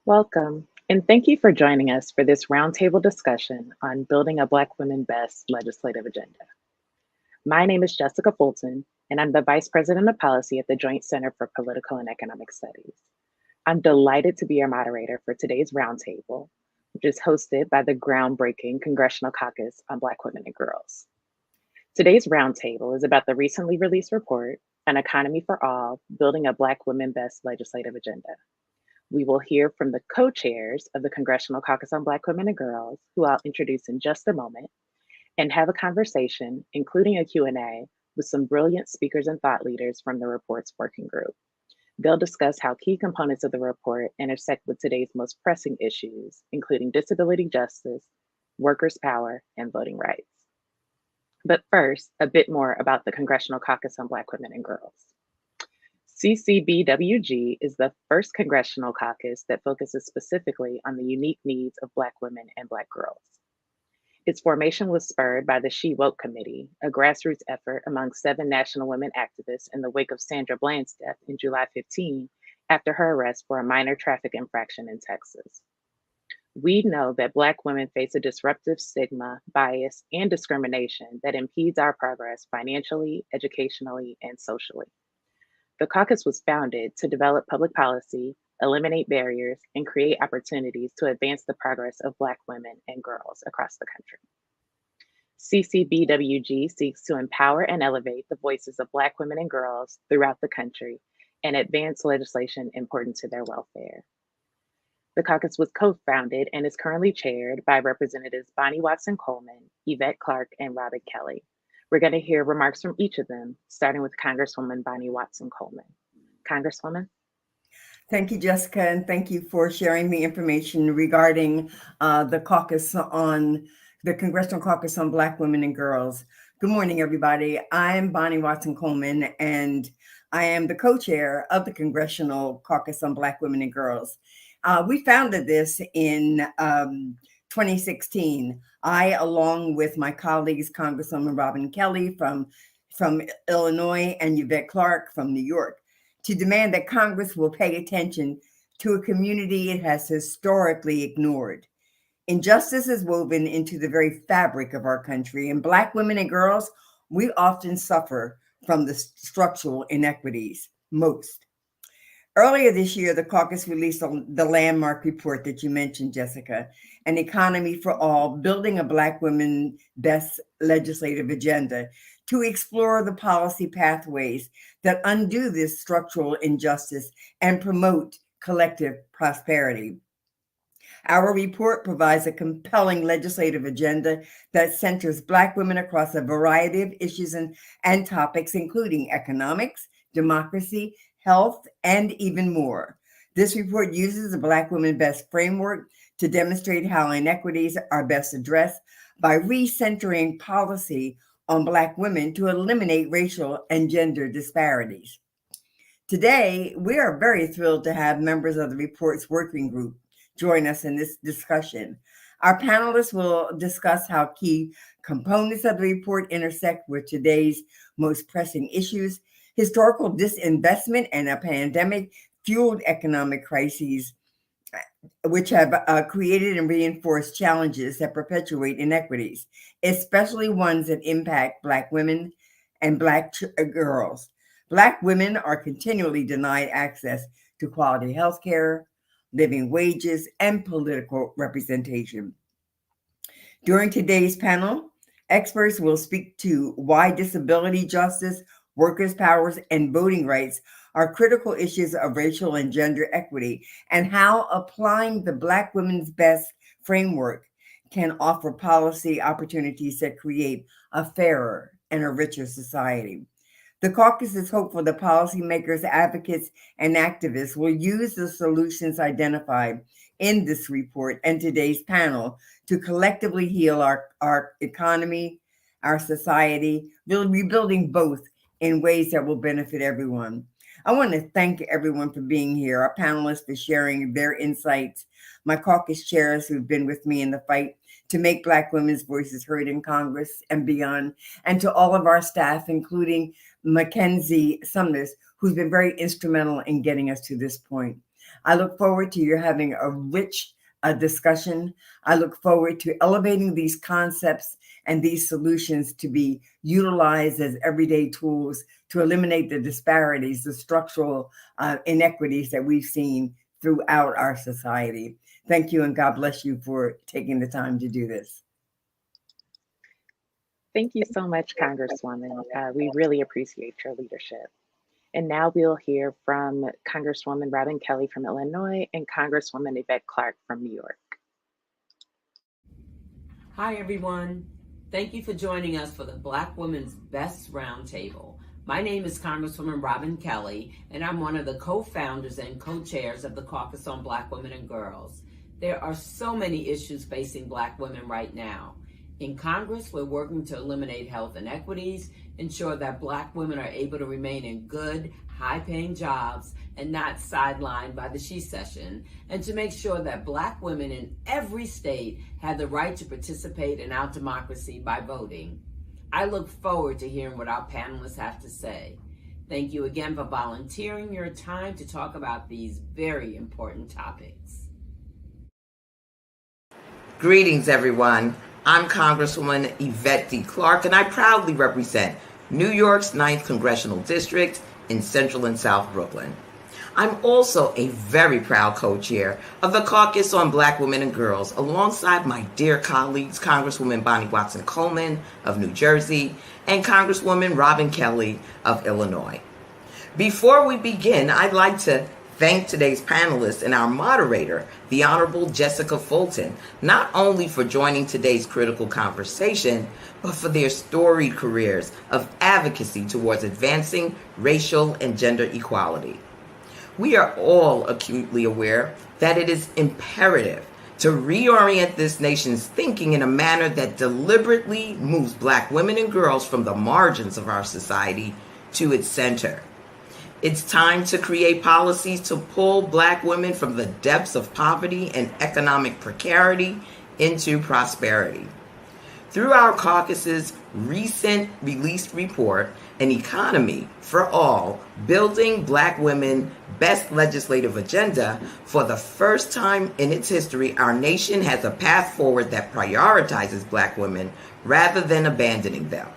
Welcome, and thank you for joining us for this roundtable discussion on building a Black women best legislative agenda. My name is Jessica Fulton, and I'm the Vice President of Policy at the Joint Center for Political and Economic Studies. I'm delighted to be your moderator for today's roundtable, which is hosted by the groundbreaking Congressional Caucus on Black Women and Girls. Today's roundtable is about the recently released report, An Economy for All, Building a Black Women Best Legislative Agenda. We will hear from the co-chairs of the Congressional Caucus on Black Women and Girls, who I'll introduce in just a moment, and have a conversation, including a Q&A, with some brilliant speakers and thought leaders from the report's working group. They'll discuss how key components of the report intersect with today's most pressing issues, including disability justice, workers' power, and voting rights. But first, a bit more about the Congressional Caucus on Black Women and Girls. CCBWG is the first congressional caucus that focuses specifically on the unique needs of Black women and Black girls. Its formation was spurred by the She Woke Committee, a grassroots effort among 7 national women activists in the wake of Sandra Bland's death in July 15 after her arrest for a minor traffic infraction in Texas. We know that Black women face a disruptive stigma, bias, and discrimination that impedes our progress financially, educationally, and socially. The caucus was founded to develop public policy, eliminate barriers, and create opportunities to advance the progress of Black women and girls across the country. CCBWG seeks to empower and elevate the voices of Black women and girls throughout the country and advance legislation important to their welfare. The caucus was co-founded and is currently chaired by Representatives Bonnie Watson Coleman, Yvette Clarke, and Robin Kelly. We're going to hear remarks from each of them, starting with Congresswoman Bonnie Watson Coleman. Congresswoman? Thank you, Jessica, and thank you for sharing the information regarding the Congressional Caucus on Black Women and Girls. Good morning, everybody. I'm Bonnie Watson Coleman, and I am the co-chair of the Congressional Caucus on Black Women and Girls. We founded this in 2016. I, along with my colleagues, Congresswoman Robin Kelly from Illinois and Yvette Clarke from New York, to demand that Congress will pay attention to a community it has historically ignored. Injustice is woven into the very fabric of our country, and Black women and girls, we often suffer from the structural inequities most. Earlier this year, the caucus released the landmark report that you mentioned, Jessica, An Economy for All, Building a Black Women Best Legislative Agenda, to explore the policy pathways that undo this structural injustice and promote collective prosperity. Our report provides a compelling legislative agenda that centers Black women across a variety of issues and topics, including economics, democracy, health, and even more. This report uses the Black Women Best framework to demonstrate how inequities are best addressed by recentering policy on Black women to eliminate racial and gender disparities. Today, we are very thrilled to have members of the report's working group join us in this discussion. Our panelists will discuss how key components of the report intersect with today's most pressing issues, historical disinvestment and a pandemic-fueled economic crises, which have created and reinforced challenges that perpetuate inequities, especially ones that impact Black women and Black girls. Black women are continually denied access to quality health care, living wages, and political representation. During today's panel, experts will speak to why disability justice, workers' powers, and voting rights are critical issues of racial and gender equity, and how applying the Black Women's Best framework can offer policy opportunities that create a fairer and a richer society. The caucus is hopeful that policymakers, advocates, and activists will use the solutions identified in this report and today's panel to collectively heal our economy, our society, rebuilding both in ways that will benefit everyone. I want to thank everyone for being here, our panelists for sharing their insights, my caucus chairs who've been with me in the fight to make Black women's voices heard in Congress and beyond, and to all of our staff, including Mackenzie Summers, who's been very instrumental in getting us to this point. I look forward to you having a rich discussion. I look forward to elevating these concepts and these solutions to be utilized as everyday tools to eliminate the disparities, the structural inequities that we've seen throughout our society. Thank you, and God bless you for taking the time to do this. Thank you so much, Congresswoman. We really appreciate your leadership. And now we'll hear from Congresswoman Robin Kelly from Illinois and Congresswoman Yvette Clarke from New York. Hi, everyone. Thank you for joining us for the Black Women's Best Roundtable. My name is Congresswoman Robin Kelly, and I'm one of the co-founders and co-chairs of the Caucus on Black Women and Girls. There are so many issues facing Black women right now. In Congress, we're working to eliminate health inequities, ensure that Black women are able to remain in good, high-paying jobs and not sidelined by the she-session, and to make sure that Black women in every state have the right to participate in our democracy by voting. I look forward to hearing what our panelists have to say. Thank you again for volunteering your time to talk about these very important topics. Greetings, everyone. I'm Congresswoman Yvette D. Clarke, and I proudly represent New York's 9th Congressional District in Central and South Brooklyn. I'm also a very proud co-chair of the Caucus on Black Women and Girls, alongside my dear colleagues, Congresswoman Bonnie Watson Coleman of New Jersey and Congresswoman Robin Kelly of Illinois. Before we begin, I'd like to thank today's panelists and our moderator, the Honorable Jessica Fulton, not only for joining today's critical conversation, but for their storied careers of advocacy towards advancing racial and gender equality. We are all acutely aware that it is imperative to reorient this nation's thinking in a manner that deliberately moves Black women and girls from the margins of our society to its center. It's time to create policies to pull Black women from the depths of poverty and economic precarity into prosperity. Through our caucus's recent released report, An Economy for All, Building Black Women Best Legislative Agenda, for the first time in its history, our nation has a path forward that prioritizes Black women rather than abandoning them.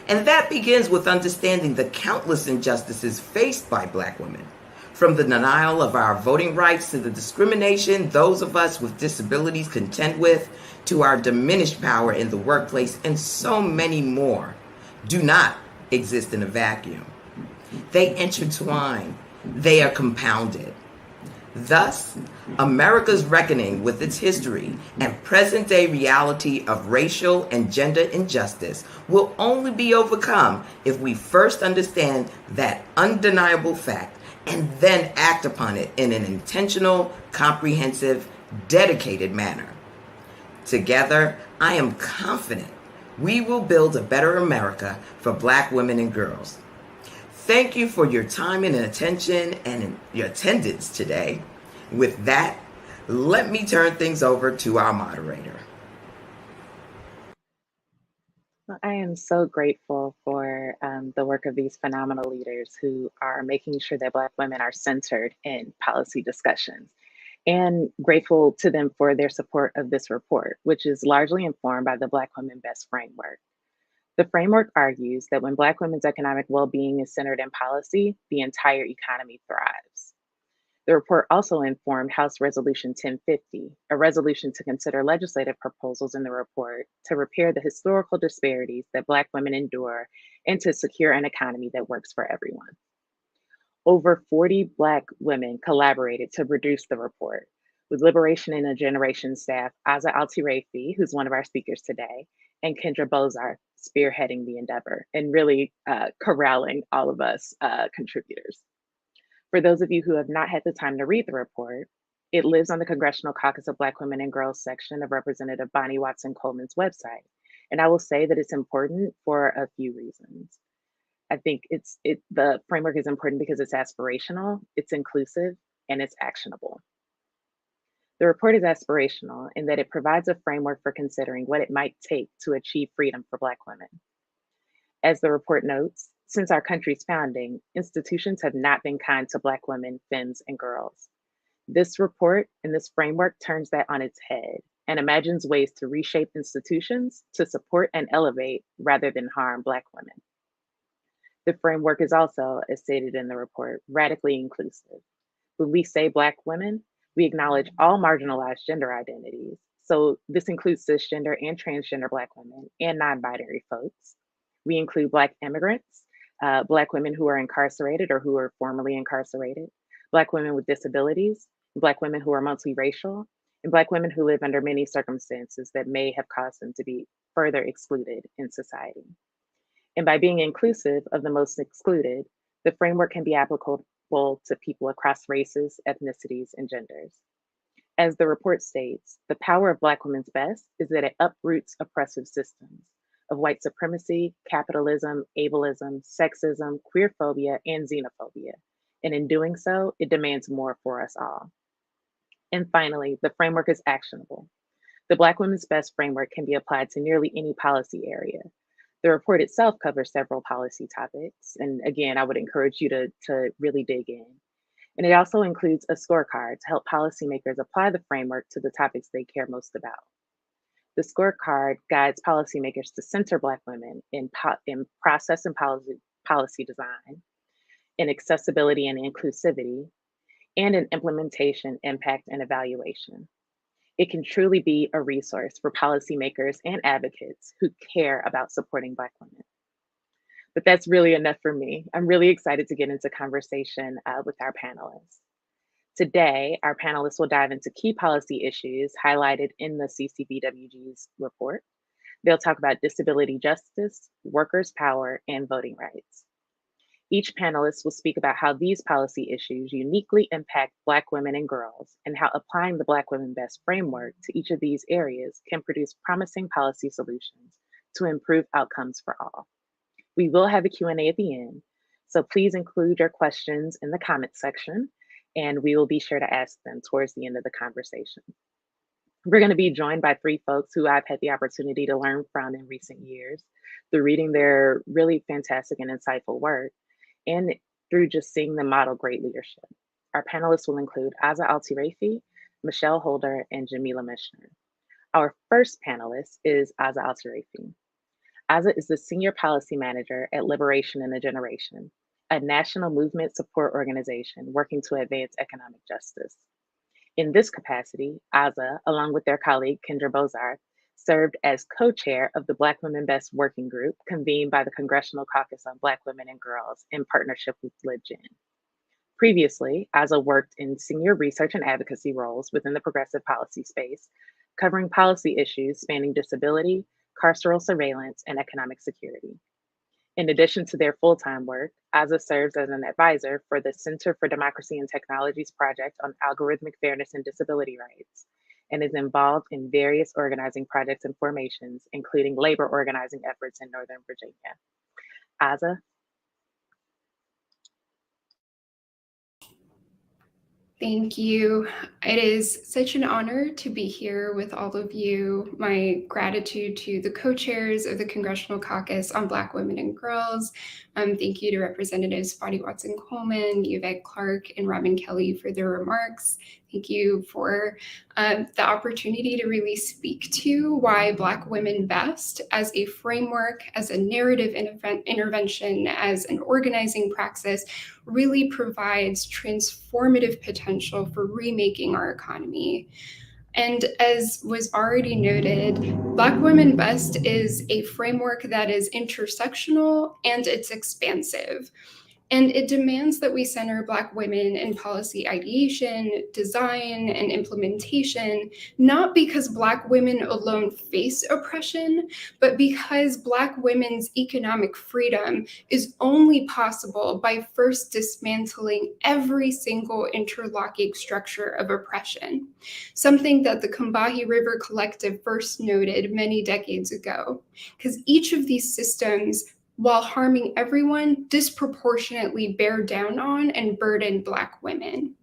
And that begins with understanding the countless injustices faced by Black women, from the denial of our voting rights to the discrimination those of us with disabilities contend with, to our diminished power in the workplace, and so many more, do not exist in a vacuum. They intertwine, they are compounded. Thus, America's reckoning with its history and present-day reality of racial and gender injustice will only be overcome if we first understand that undeniable fact and then act upon it in an intentional, comprehensive, dedicated manner. Together, I am confident we will build a better America for Black women and girls. Thank you for your time and attention and your attendance today. With that, let me turn things over to our moderator. Well, I am so grateful for the work of these phenomenal leaders who are making sure that Black women are centered in policy discussions, and grateful to them for their support of this report, which is largely informed by the Black Women Best framework. The framework argues that when Black women's economic well-being is centered in policy, the entire economy thrives. The report also informed House Resolution 1050, a resolution to consider legislative proposals in the report to repair the historical disparities that Black women endure and to secure an economy that works for everyone. Over 40 Black women collaborated to produce the report, with Liberation in a Generation staff Azza Altiraifi, who's one of our speakers today, and Kendra Bozarth spearheading the endeavor and really corralling all of us contributors. For those of you who have not had the time to read the report, it lives on the Congressional Caucus of Black Women and Girls section of Representative Bonnie Watson Coleman's website. And I will say that it's important for a few reasons. I think the framework is important because it's aspirational, it's inclusive, and it's actionable. The report is aspirational in that it provides a framework for considering what it might take to achieve freedom for Black women. As the report notes, since our country's founding, institutions have not been kind to Black women, femmes, and girls. This report and this framework turns that on its head and imagines ways to reshape institutions to support and elevate rather than harm Black women. The framework is also, as stated in the report, radically inclusive. When we say Black women, we acknowledge all marginalized gender identities. So this includes cisgender and transgender Black women and non-binary folks. We include Black immigrants, Black women who are incarcerated or who are formerly incarcerated, Black women with disabilities, Black women who are multiracial, and Black women who live under many circumstances that may have caused them to be further excluded in society. And by being inclusive of the most excluded, the framework can be applicable to people across races, ethnicities, and genders. As the report states, the power of Black women's best is that it uproots oppressive systems of white supremacy, capitalism, ableism, sexism, queerphobia, and xenophobia. And in doing so, it demands more for us all. And finally, the framework is actionable. The Black Women's Best framework can be applied to nearly any policy area. The report itself covers several policy topics. And again, I would encourage you to really dig in. And it also includes a scorecard to help policymakers apply the framework to the topics they care most about. The scorecard guides policymakers to center Black women in process and policy design, in accessibility and inclusivity, and in implementation, impact, and evaluation. It can truly be a resource for policymakers and advocates who care about supporting Black women. But that's really enough for me. I'm really excited to get into conversation with our panelists. Today, our panelists will dive into key policy issues highlighted in the CCBWG's report. They'll talk about disability justice, workers' power, and voting rights. Each panelist will speak about how these policy issues uniquely impact Black women and girls, and how applying the Black Women Best framework to each of these areas can produce promising policy solutions to improve outcomes for all. We will have a Q&A at the end, so please include your questions in the comment section, and we will be sure to ask them towards the end of the conversation. We're going to be joined by three folks who I've had the opportunity to learn from in recent years through reading their really fantastic and insightful work, and through just seeing them model great leadership. Our panelists will include Azza Altiraifi, Michelle Holder, and Jamila Michener. Our first panelist is Azza Altiraifi. Azza is the Senior Policy Manager at Liberation in a Generation, a national movement support organization working to advance economic justice. In this capacity, Azza, along with their colleague Kendra Bozarth, served as co-chair of the Black Women Best Working Group convened by the Congressional Caucus on Black Women and Girls in partnership with LibGen. Previously, Azza worked in senior research and advocacy roles within the progressive policy space, covering policy issues spanning disability, carceral surveillance, and economic security. In addition to their full-time work, Azza serves as an advisor for the Center for Democracy and Technology's project on algorithmic fairness and disability rights, and is involved in various organizing projects and formations, including labor organizing efforts in Northern Virginia. Azza? Thank you. It is such an honor to be here with all of you. My gratitude to the co-chairs of the Congressional Caucus on Black Women and Girls. Thank you to Representatives Fadi Watson Coleman, Yvette Clarke, and Robin Kelly for their remarks. Thank you for the opportunity to really speak to why Black Women Best as a framework, as a narrative intervention, as an organizing praxis, really provides transformative potential for remaking our economy. And as was already noted, Black Women Best is a framework that is intersectional and it's expansive. And it demands that we center Black women in policy ideation, design, and implementation, not because Black women alone face oppression, but because Black women's economic freedom is only possible by first dismantling every single interlocking structure of oppression, something that the Combahee River Collective first noted many decades ago, because each of these systems, while harming everyone, disproportionately bear down on and burden Black women.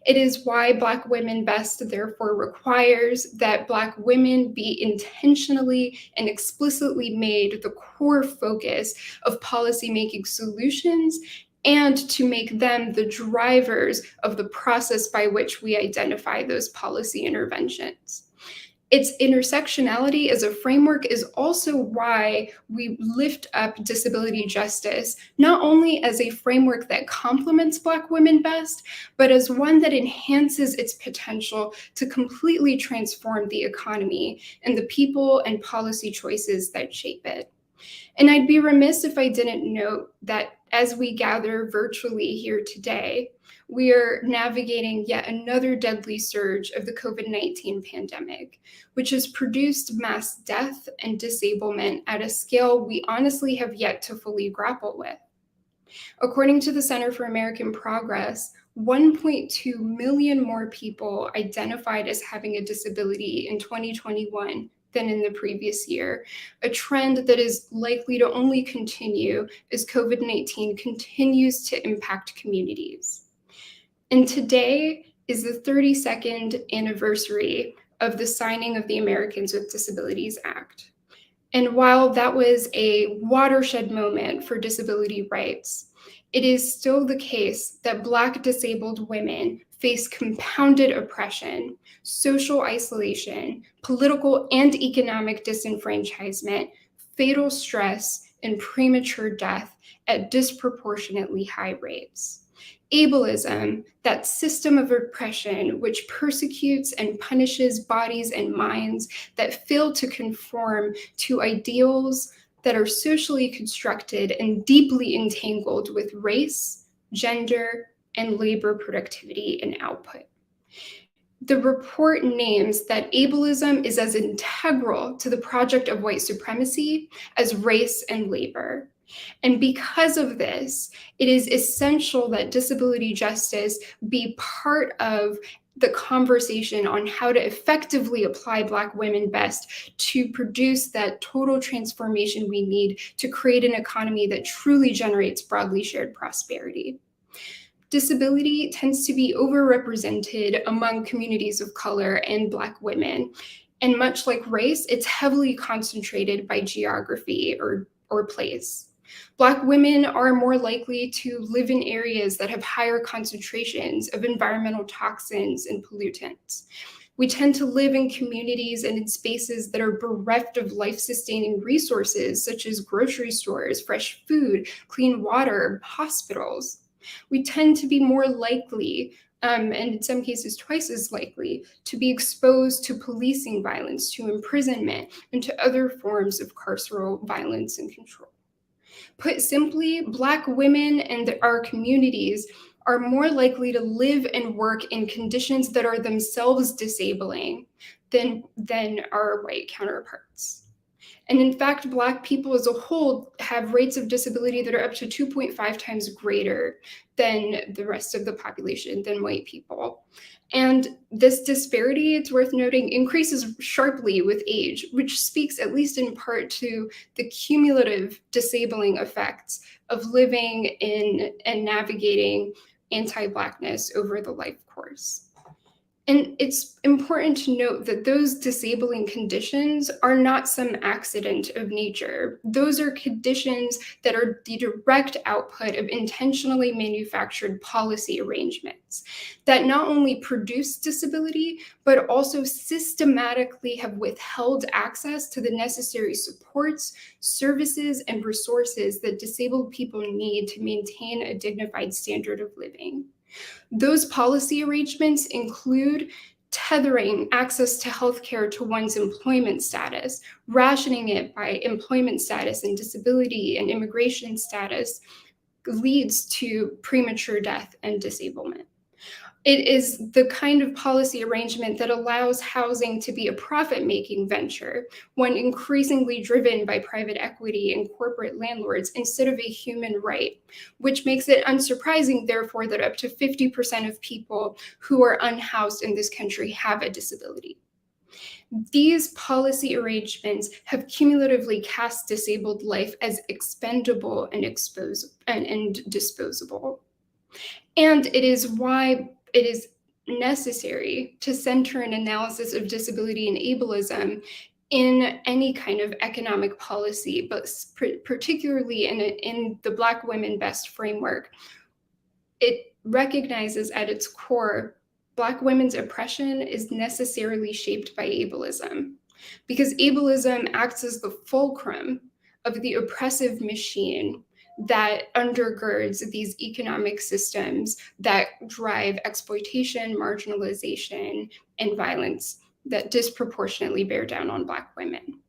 It is why Black Women Best therefore requires that Black women be intentionally and explicitly made the core focus of policymaking solutions and to make them the drivers of the process by which we identify those policy interventions. Its intersectionality as a framework is also why we lift up disability justice, not only as a framework that complements Black women best, but as one that enhances its potential to completely transform the economy and the people and policy choices that shape it. And I'd be remiss if I didn't note that as we gather virtually here today, we are navigating yet another deadly surge of the COVID-19 pandemic, which has produced mass death and disablement at a scale we honestly have yet to fully grapple with. According to the Center for American Progress, 1.2 million more people identified as having a disability in 2021 than in the previous year, a trend that is likely to only continue as COVID-19 continues to impact communities. And today is the 32nd anniversary of the signing of the Americans with Disabilities Act. And while that was a watershed moment for disability rights, it is still the case that Black disabled women face compounded oppression, social isolation, political and economic disenfranchisement, fatal stress, and premature death at disproportionately high rates. Ableism, that system of oppression which persecutes and punishes bodies and minds that fail to conform to ideals that are socially constructed and deeply entangled with race, gender, and labor productivity and output. The report names that ableism is as integral to the project of white supremacy as race and labor. And because of this, it is essential that disability justice be part of the conversation on how to effectively apply Black women best to produce that total transformation we need to create an economy that truly generates broadly shared prosperity. Disability tends to be overrepresented among communities of color and Black women. And much like race, it's heavily concentrated by geography or place. Black women are more likely to live in areas that have higher concentrations of environmental toxins and pollutants. We tend to live in communities and in spaces that are bereft of life-sustaining resources, such as grocery stores, fresh food, clean water, hospitals. We tend to be more likely, and in some cases twice as likely, to be exposed to policing violence, to imprisonment, and to other forms of carceral violence and control. Put simply, Black women and our communities are more likely to live and work in conditions that are themselves disabling than our white counterparts. And in fact, Black people as a whole have rates of disability that are up to 2.5 times greater than the rest of the population, than white people. And this disparity, it's worth noting, increases sharply with age, which speaks at least in part to the cumulative disabling effects of living in and navigating anti-Blackness over the life course. And it's important to note that those disabling conditions are not some accident of nature. Those are conditions that are the direct output of intentionally manufactured policy arrangements that not only produce disability, but also systematically have withheld access to the necessary supports, services, and resources that disabled people need to maintain a dignified standard of living. Those policy arrangements include tethering access to healthcare to one's employment status, rationing it by employment status and disability and immigration status leads to premature death and disablement. It is the kind of policy arrangement that allows housing to be a profit-making venture, one increasingly driven by private equity and corporate landlords instead of a human right, which makes it unsurprising, therefore, that up to 50% of people who are unhoused in this country have a disability. These policy arrangements have cumulatively cast disabled life as expendable and disposable. And it is why it is necessary to center an analysis of disability and ableism in any kind of economic policy, but particularly in the Black Women Best framework, it recognizes at its core Black women's oppression is necessarily shaped by ableism, because ableism acts as the fulcrum of the oppressive machine that undergirds these economic systems that drive exploitation, marginalization, and violence that disproportionately bear down on Black women.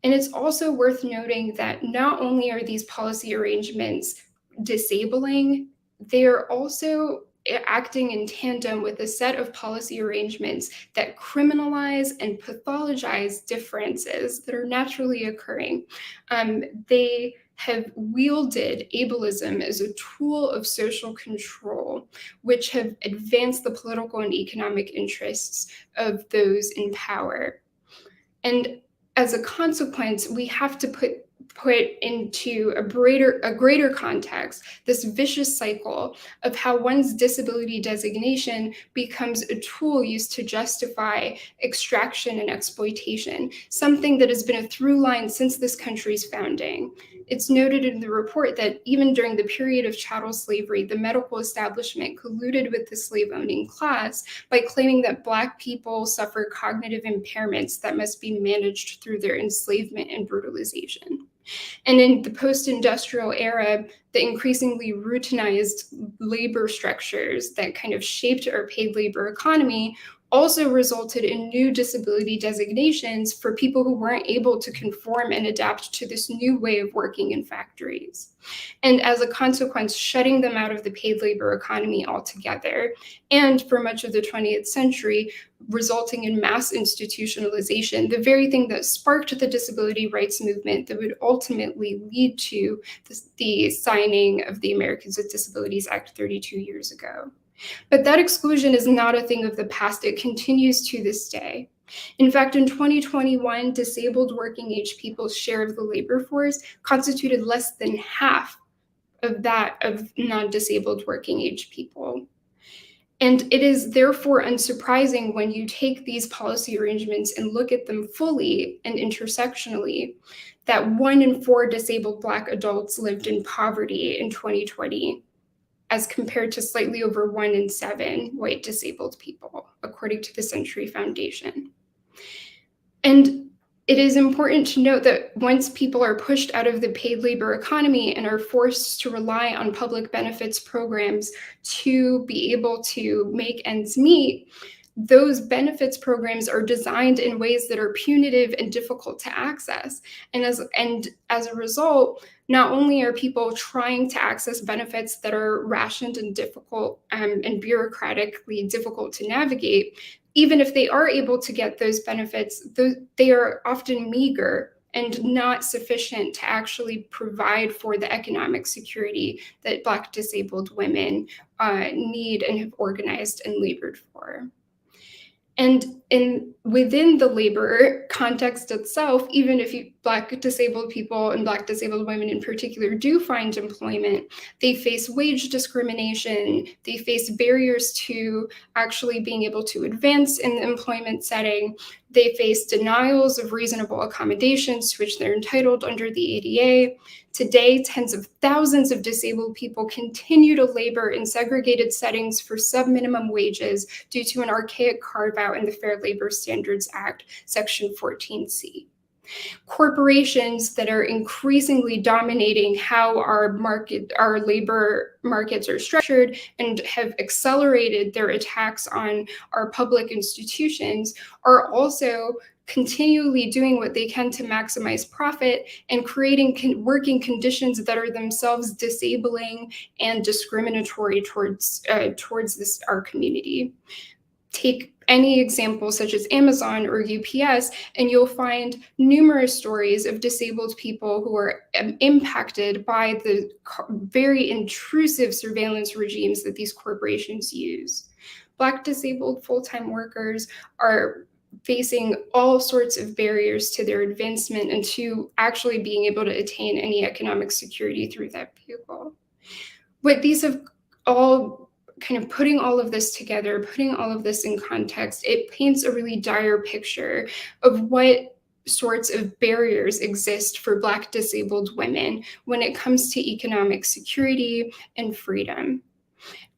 And it's also worth noting that not only are these policy arrangements disabling, they are also acting in tandem with a set of policy arrangements that criminalize and pathologize differences that are naturally occurring. They have wielded ableism as a tool of social control, which have advanced the political and economic interests of those in power. And as a consequence, we have to put into a greater context this vicious cycle of how one's disability designation becomes a tool used to justify extraction and exploitation, something that has been a through line since this country's founding. It's noted in the report that even during the period of chattel slavery, the medical establishment colluded with the slave-owning class by claiming that Black people suffer cognitive impairments that must be managed through their enslavement and brutalization. And in the post-industrial era, the increasingly routinized labor structures that kind of shaped our paid labor economy also resulted in new disability designations for people who weren't able to conform and adapt to this new way of working in factories. And as a consequence, shutting them out of the paid labor economy altogether. And for much of the 20th century, resulting in mass institutionalization, the very thing that sparked the disability rights movement that would ultimately lead to the signing of the Americans with Disabilities Act 32 years ago. But that exclusion is not a thing of the past. It continues to this day. In fact, in 2021, disabled working age people's share of the labor force constituted less than half of that of non-disabled working age people. And it is therefore unsurprising when you take these policy arrangements and look at them fully and intersectionally, that 1 in 4 disabled Black adults lived in poverty in 2020, as compared to slightly over 1 in 7 white disabled people, according to the Century Foundation. And it is important to note that once people are pushed out of the paid labor economy and are forced to rely on public benefits programs to be able to make ends meet, those benefits programs are designed in ways that are punitive and difficult to access. And as a result, not only are people trying to access benefits that are rationed and difficult and bureaucratically difficult to navigate, even if they are able to get those benefits, they are often meager and not sufficient to actually provide for the economic security that Black disabled women need and have organized and labored for. And within the labor context itself, even if Black disabled people and Black disabled women in particular do find employment, they face wage discrimination, they face barriers to actually being able to advance in the employment setting, they face denials of reasonable accommodations to which they're entitled under the ADA. Today, tens of thousands of disabled people continue to labor in segregated settings for sub-minimum wages due to an archaic carve-out in the Fair Labor Standards Act, Section 14C. Corporations that are increasingly dominating how our labor markets are structured and have accelerated their attacks on our public institutions are also continually doing what they can to maximize profit and creating working conditions that are themselves disabling and discriminatory towards our community. Take any example such as Amazon or UPS, and you'll find numerous stories of disabled people who are impacted by the very intrusive surveillance regimes that these corporations use. Black disabled full-time workers are facing all sorts of barriers to their advancement and to actually being able to attain any economic security through that vehicle. What these have all kind of putting all of this together, putting all of this in context, it paints a really dire picture of what sorts of barriers exist for Black disabled women when it comes to economic security and freedom.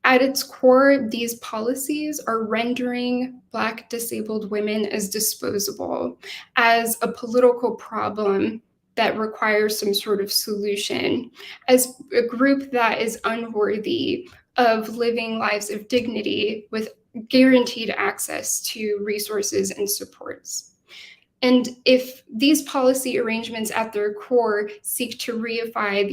At its core, these policies are rendering Black disabled women as disposable, as a political problem that requires some sort of solution, as a group that is unworthy of living lives of dignity with guaranteed access to resources and supports. And if these policy arrangements at their core seek to reify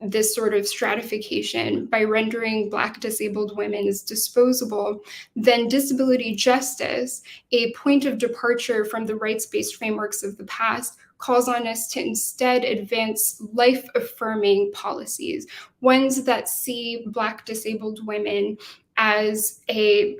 this sort of stratification by rendering Black disabled women as disposable, then disability justice, a point of departure from the rights-based frameworks of the past, calls on us to instead advance life-affirming policies, ones that see Black disabled women as a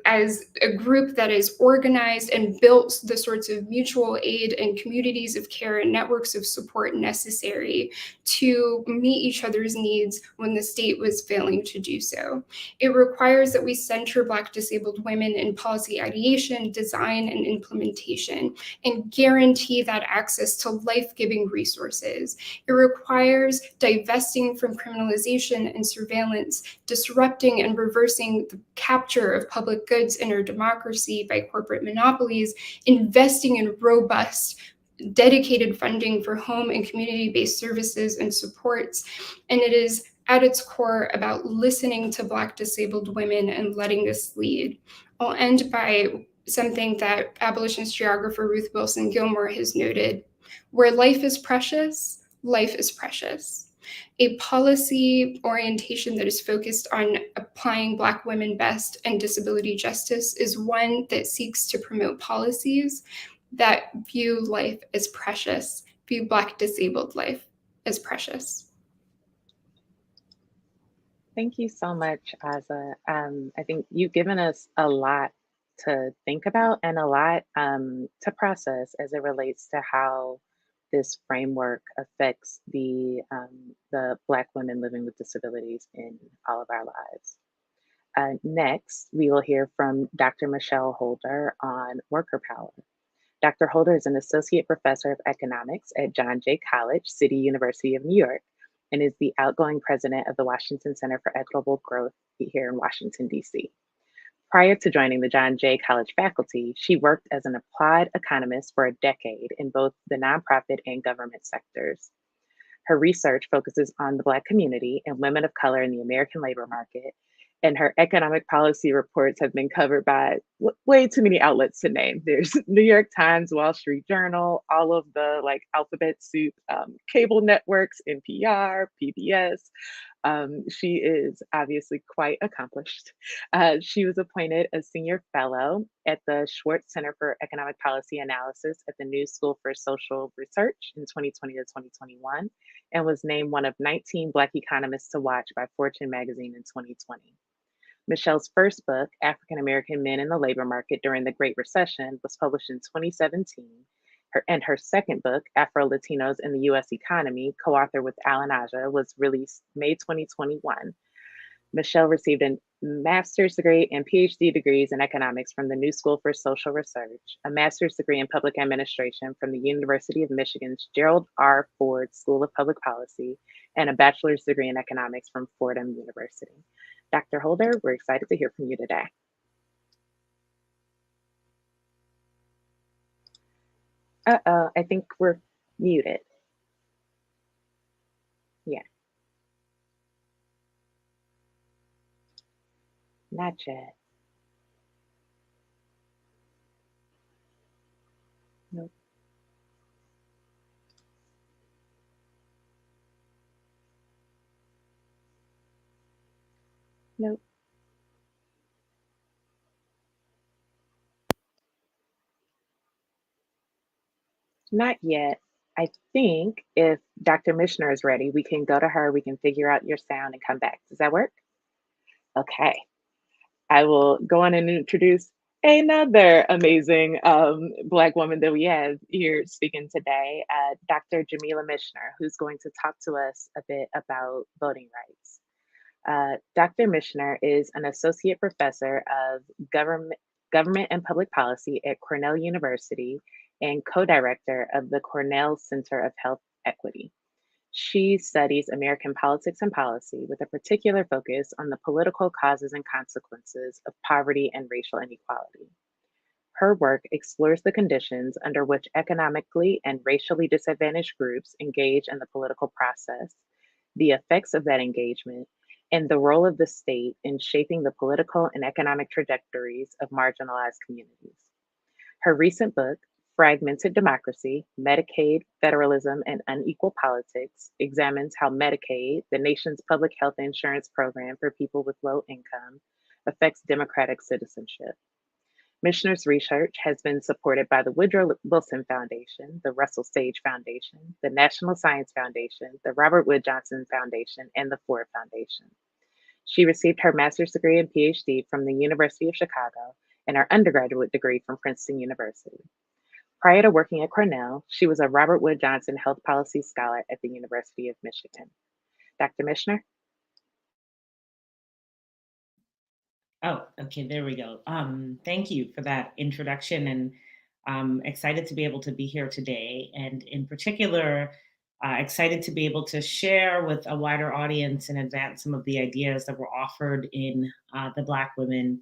group that is organized and built the sorts of mutual aid and communities of care and networks of support necessary to meet each other's needs when the state was failing to do so. It requires that we center Black disabled women in policy ideation, design, and implementation, and guarantee that access to life-giving resources. It requires divesting from criminalization and surveillance, disrupting and reversing the capture of public goods in our democracy by corporate monopolies, investing in robust, dedicated funding for home and community-based services and supports. And it is at its core about listening to Black disabled women and letting us lead. I'll end by something that abolitionist geographer Ruth Wilson Gilmore has noted: where life is precious, life is precious. A policy orientation that is focused on applying Black women best and disability justice is one that seeks to promote policies that view life as precious, view Black disabled life as precious. Thank you so much, Azza. I think you've given us a lot to think about and a lot to process as it relates to how this framework affects the Black women living with disabilities in all of our lives. Next, we will hear from Dr. Michelle Holder on worker power. Dr. Holder is an associate professor of economics at John Jay College, City University of New York, and is the outgoing president of the Washington Center for Equitable Growth here in Washington, D.C. Prior to joining the John Jay College faculty, she worked as an applied economist for a decade in both the nonprofit and government sectors. Her research focuses on the Black community and women of color in the American labor market, and her economic policy reports have been covered by way too many outlets to name. There's New York Times, Wall Street Journal, all of the alphabet soup cable networks, NPR, PBS. She is obviously quite accomplished. She was appointed a senior fellow at the Schwartz Center for Economic Policy Analysis at the New School for Social Research in 2020 to 2021, and was named one of 19 Black economists to watch by Fortune magazine in 2020. Michelle's first book, African American Men in the Labor Market During the Great Recession, was published in 2017. Her second book, Afro Latinos in the US Economy, co-authored with Alan Aja, was released May 2021. Michelle received a master's degree and PhD degrees in economics from the New School for Social Research, a master's degree in public administration from the University of Michigan's Gerald R. Ford School of Public Policy, and a bachelor's degree in economics from Fordham University. Dr. Holder, we're excited to hear from you today. Uh-oh, I think we're muted. Yeah. Not yet. Nope. Nope. Not yet. I think if Dr. Michener is ready, we can go to her, we can figure out your sound and come back. Does that work? Okay. I will go on and introduce another amazing Black woman that we have here speaking today, Dr. Jamila Michener, who's going to talk to us a bit about voting rights. Dr. Michener is an associate professor of government and public policy at Cornell University and co-director of the Cornell Center of Health Equity. She studies American politics and policy with a particular focus on the political causes and consequences of poverty and racial inequality. Her work explores the conditions under which economically and racially disadvantaged groups engage in the political process, the effects of that engagement, and the role of the state in shaping the political and economic trajectories of marginalized communities. Her recent book, Fragmented Democracy, Medicaid, Federalism, and Unequal Politics, examines how Medicaid, the nation's public health insurance program for people with low income, affects democratic citizenship. Michener's research has been supported by the Woodrow Wilson Foundation, the Russell Sage Foundation, the National Science Foundation, the Robert Wood Johnson Foundation, and the Ford Foundation. She received her master's degree and PhD from the University of Chicago and her undergraduate degree from Princeton University. Prior to working at Cornell, she was a Robert Wood Johnson Health Policy Scholar at the University of Michigan. Dr. Michener? Oh, okay, there we go. Thank you for that introduction, and I'm excited to be able to be here today, and in particular, excited to be able to share with a wider audience and advance some of the ideas that were offered in the Black Women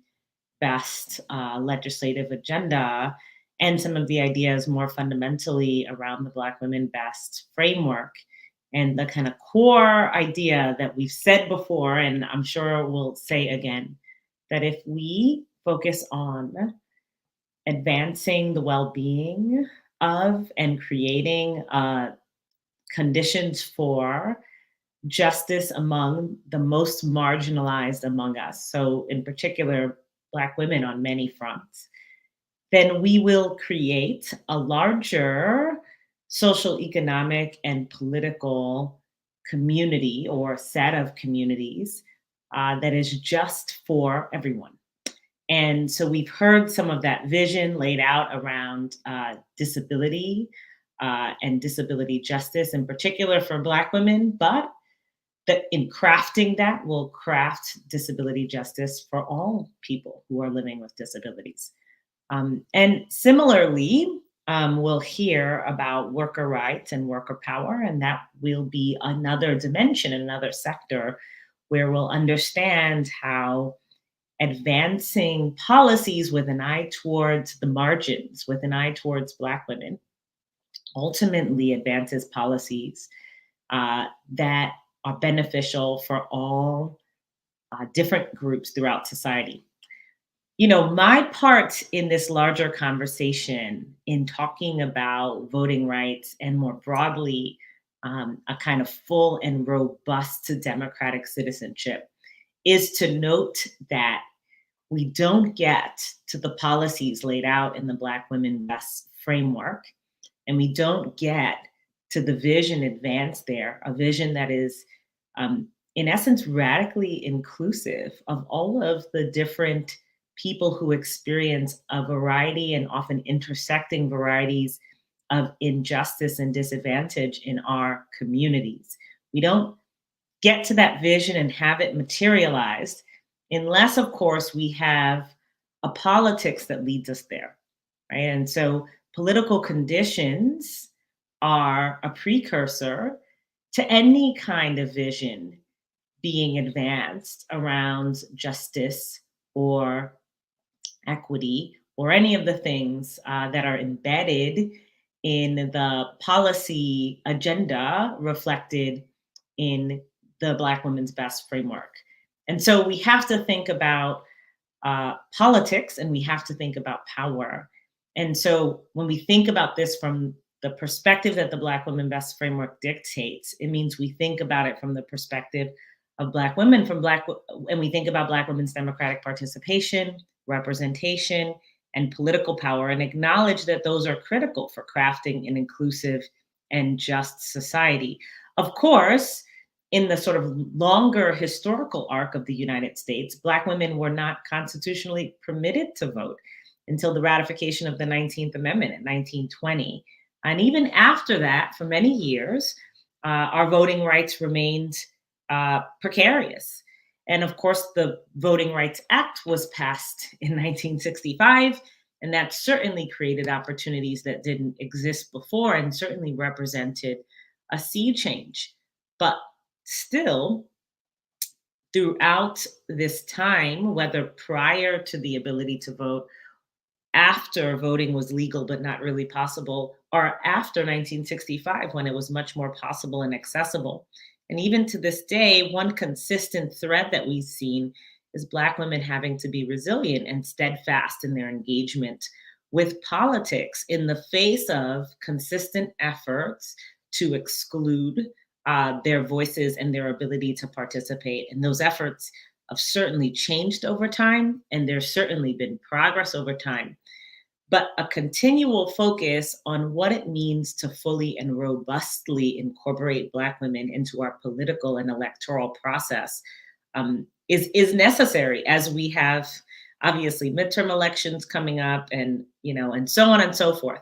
Best legislative agenda, and some of the ideas more fundamentally around the Black Women Best framework. And the kind of core idea that we've said before, and I'm sure we'll say again, that if we focus on advancing the well-being of and creating conditions for justice among the most marginalized among us, so in particular, Black women on many fronts, then we will create a larger social, economic, and political community or set of communities that is just for everyone. And so we've heard some of that vision laid out around disability and disability justice, in particular for Black women, but that in crafting that, we'll craft disability justice for all people who are living with disabilities. And similarly, we'll hear about worker rights and worker power, and that will be another dimension, another sector where we'll understand how advancing policies with an eye towards the margins, with an eye towards Black women, ultimately advances policies that are beneficial for all different groups throughout society. You know, my part in this larger conversation in talking about voting rights and more broadly, a kind of full and robust democratic citizenship is to note that we don't get to the policies laid out in the Black Women Best framework, and we don't get to the vision advanced there, a vision that is, in essence, radically inclusive of all of the different people who experience a variety and often intersecting varieties of injustice and disadvantage in our communities. We don't get to that vision and have it materialized unless, of course, we have a politics that leads us there, right? And so political conditions are a precursor to any kind of vision being advanced around justice or equity or any of the things that are embedded in the policy agenda reflected in the Black Women's Best framework. And so we have to think about politics, and we have to think about power. And so when we think about this from the perspective that the Black Women Best framework dictates, it means we think about it from the perspective of Black women, and we think about Black women's democratic participation, representation, and political power, and acknowledge that those are critical for crafting an inclusive and just society. Of course, in the sort of longer historical arc of the United States, Black women were not constitutionally permitted to vote until the ratification of the 19th Amendment in 1920. And even after that, for many years, our voting rights remained precarious. And of course, the Voting Rights Act was passed in 1965, And that certainly created opportunities that didn't exist before and certainly represented a sea change. But still, throughout this time, whether prior to the ability to vote, after voting was legal but not really possible, or after 1965 when it was much more possible and accessible. And even to this day, one consistent thread that we've seen is Black women having to be resilient and steadfast in their engagement with politics in the face of consistent efforts to exclude their voices and their ability to participate. And those efforts have certainly changed over time, and there's certainly been progress over time. But a continual focus on what it means to fully and robustly incorporate Black women into our political and electoral process is necessary, as we have obviously midterm elections coming up, and and so on and so forth.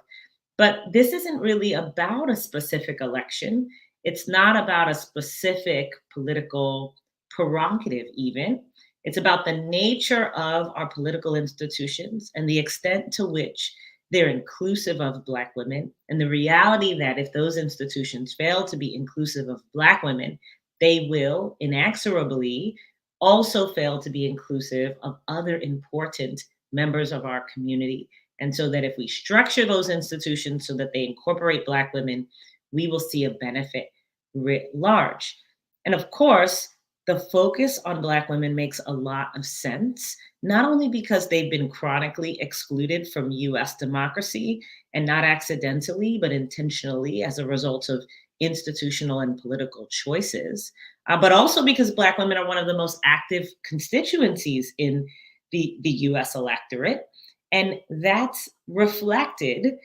But this isn't really about a specific election. It's not about a specific political prerogative, even. It's about the nature of our political institutions and the extent to which they're inclusive of Black women, and the reality that if those institutions fail to be inclusive of Black women, they will inexorably also fail to be inclusive of other important members of our community. And so that if we structure those institutions so that they incorporate Black women, we will see a benefit writ large. And of course, the focus on Black women makes a lot of sense, not only because they've been chronically excluded from US democracy, and not accidentally, but intentionally as a result of institutional and political choices, but also because Black women are one of the most active constituencies in the US electorate. And that's reflected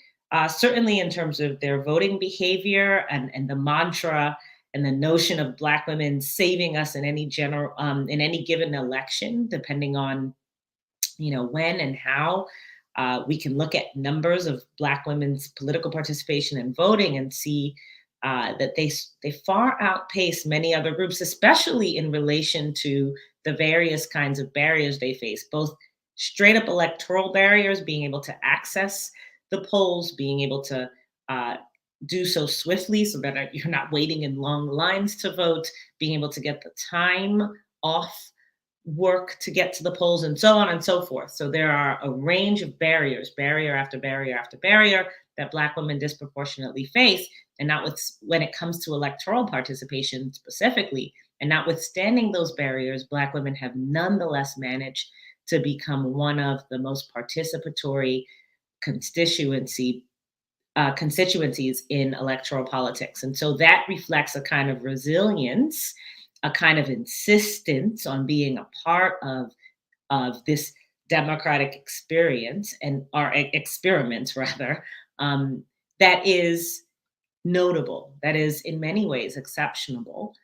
certainly in terms of their voting behavior and the mantra and the notion of Black women saving us in any in any given election, depending on when and how. We can look at numbers of Black women's political participation and voting and see that they far outpace many other groups, especially in relation to the various kinds of barriers they face, both straight up electoral barriers, being able to access the polls, being able to do so swiftly so that you're not waiting in long lines to vote, being able to get the time off work to get to the polls, and so on and so forth. So there are a range of barriers, barrier after barrier after barrier, that Black women disproportionately face. And when it comes to electoral participation specifically, and notwithstanding those barriers, Black women have nonetheless managed to become one of the most participatory constituencies in electoral politics. And so that reflects a kind of resilience, a kind of insistence on being a part of this democratic experience, and our experiments rather, that is notable, that is in many ways exceptional.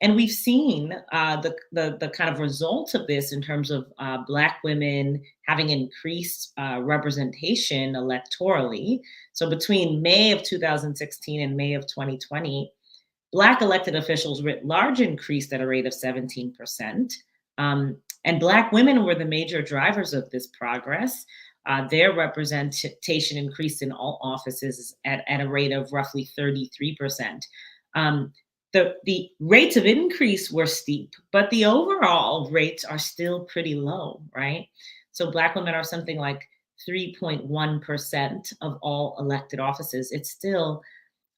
And we've seen the kind of results of this in terms of Black women having increased representation electorally. So between May of 2016 and May of 2020, Black elected officials writ large increased at a rate of 17%. And Black women were the major drivers of this progress. Their representation increased in all offices at a rate of roughly 33%. The rates of increase were steep, but the overall rates are still pretty low, right? So Black women are something like 3.1% of all elected offices. It's still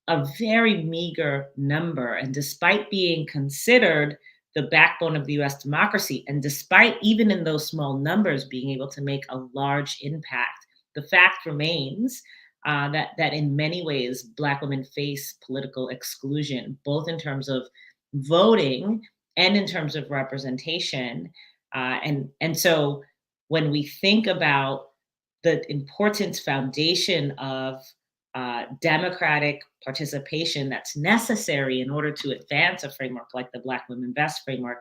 a very meager number. And despite being considered the backbone of the US democracy, and despite even in those small numbers being able to make a large impact, the fact remains that in many ways, Black women face political exclusion, both in terms of voting and in terms of representation. And so when we think about the important foundation of democratic participation that's necessary in order to advance a framework like the Black Women Best framework,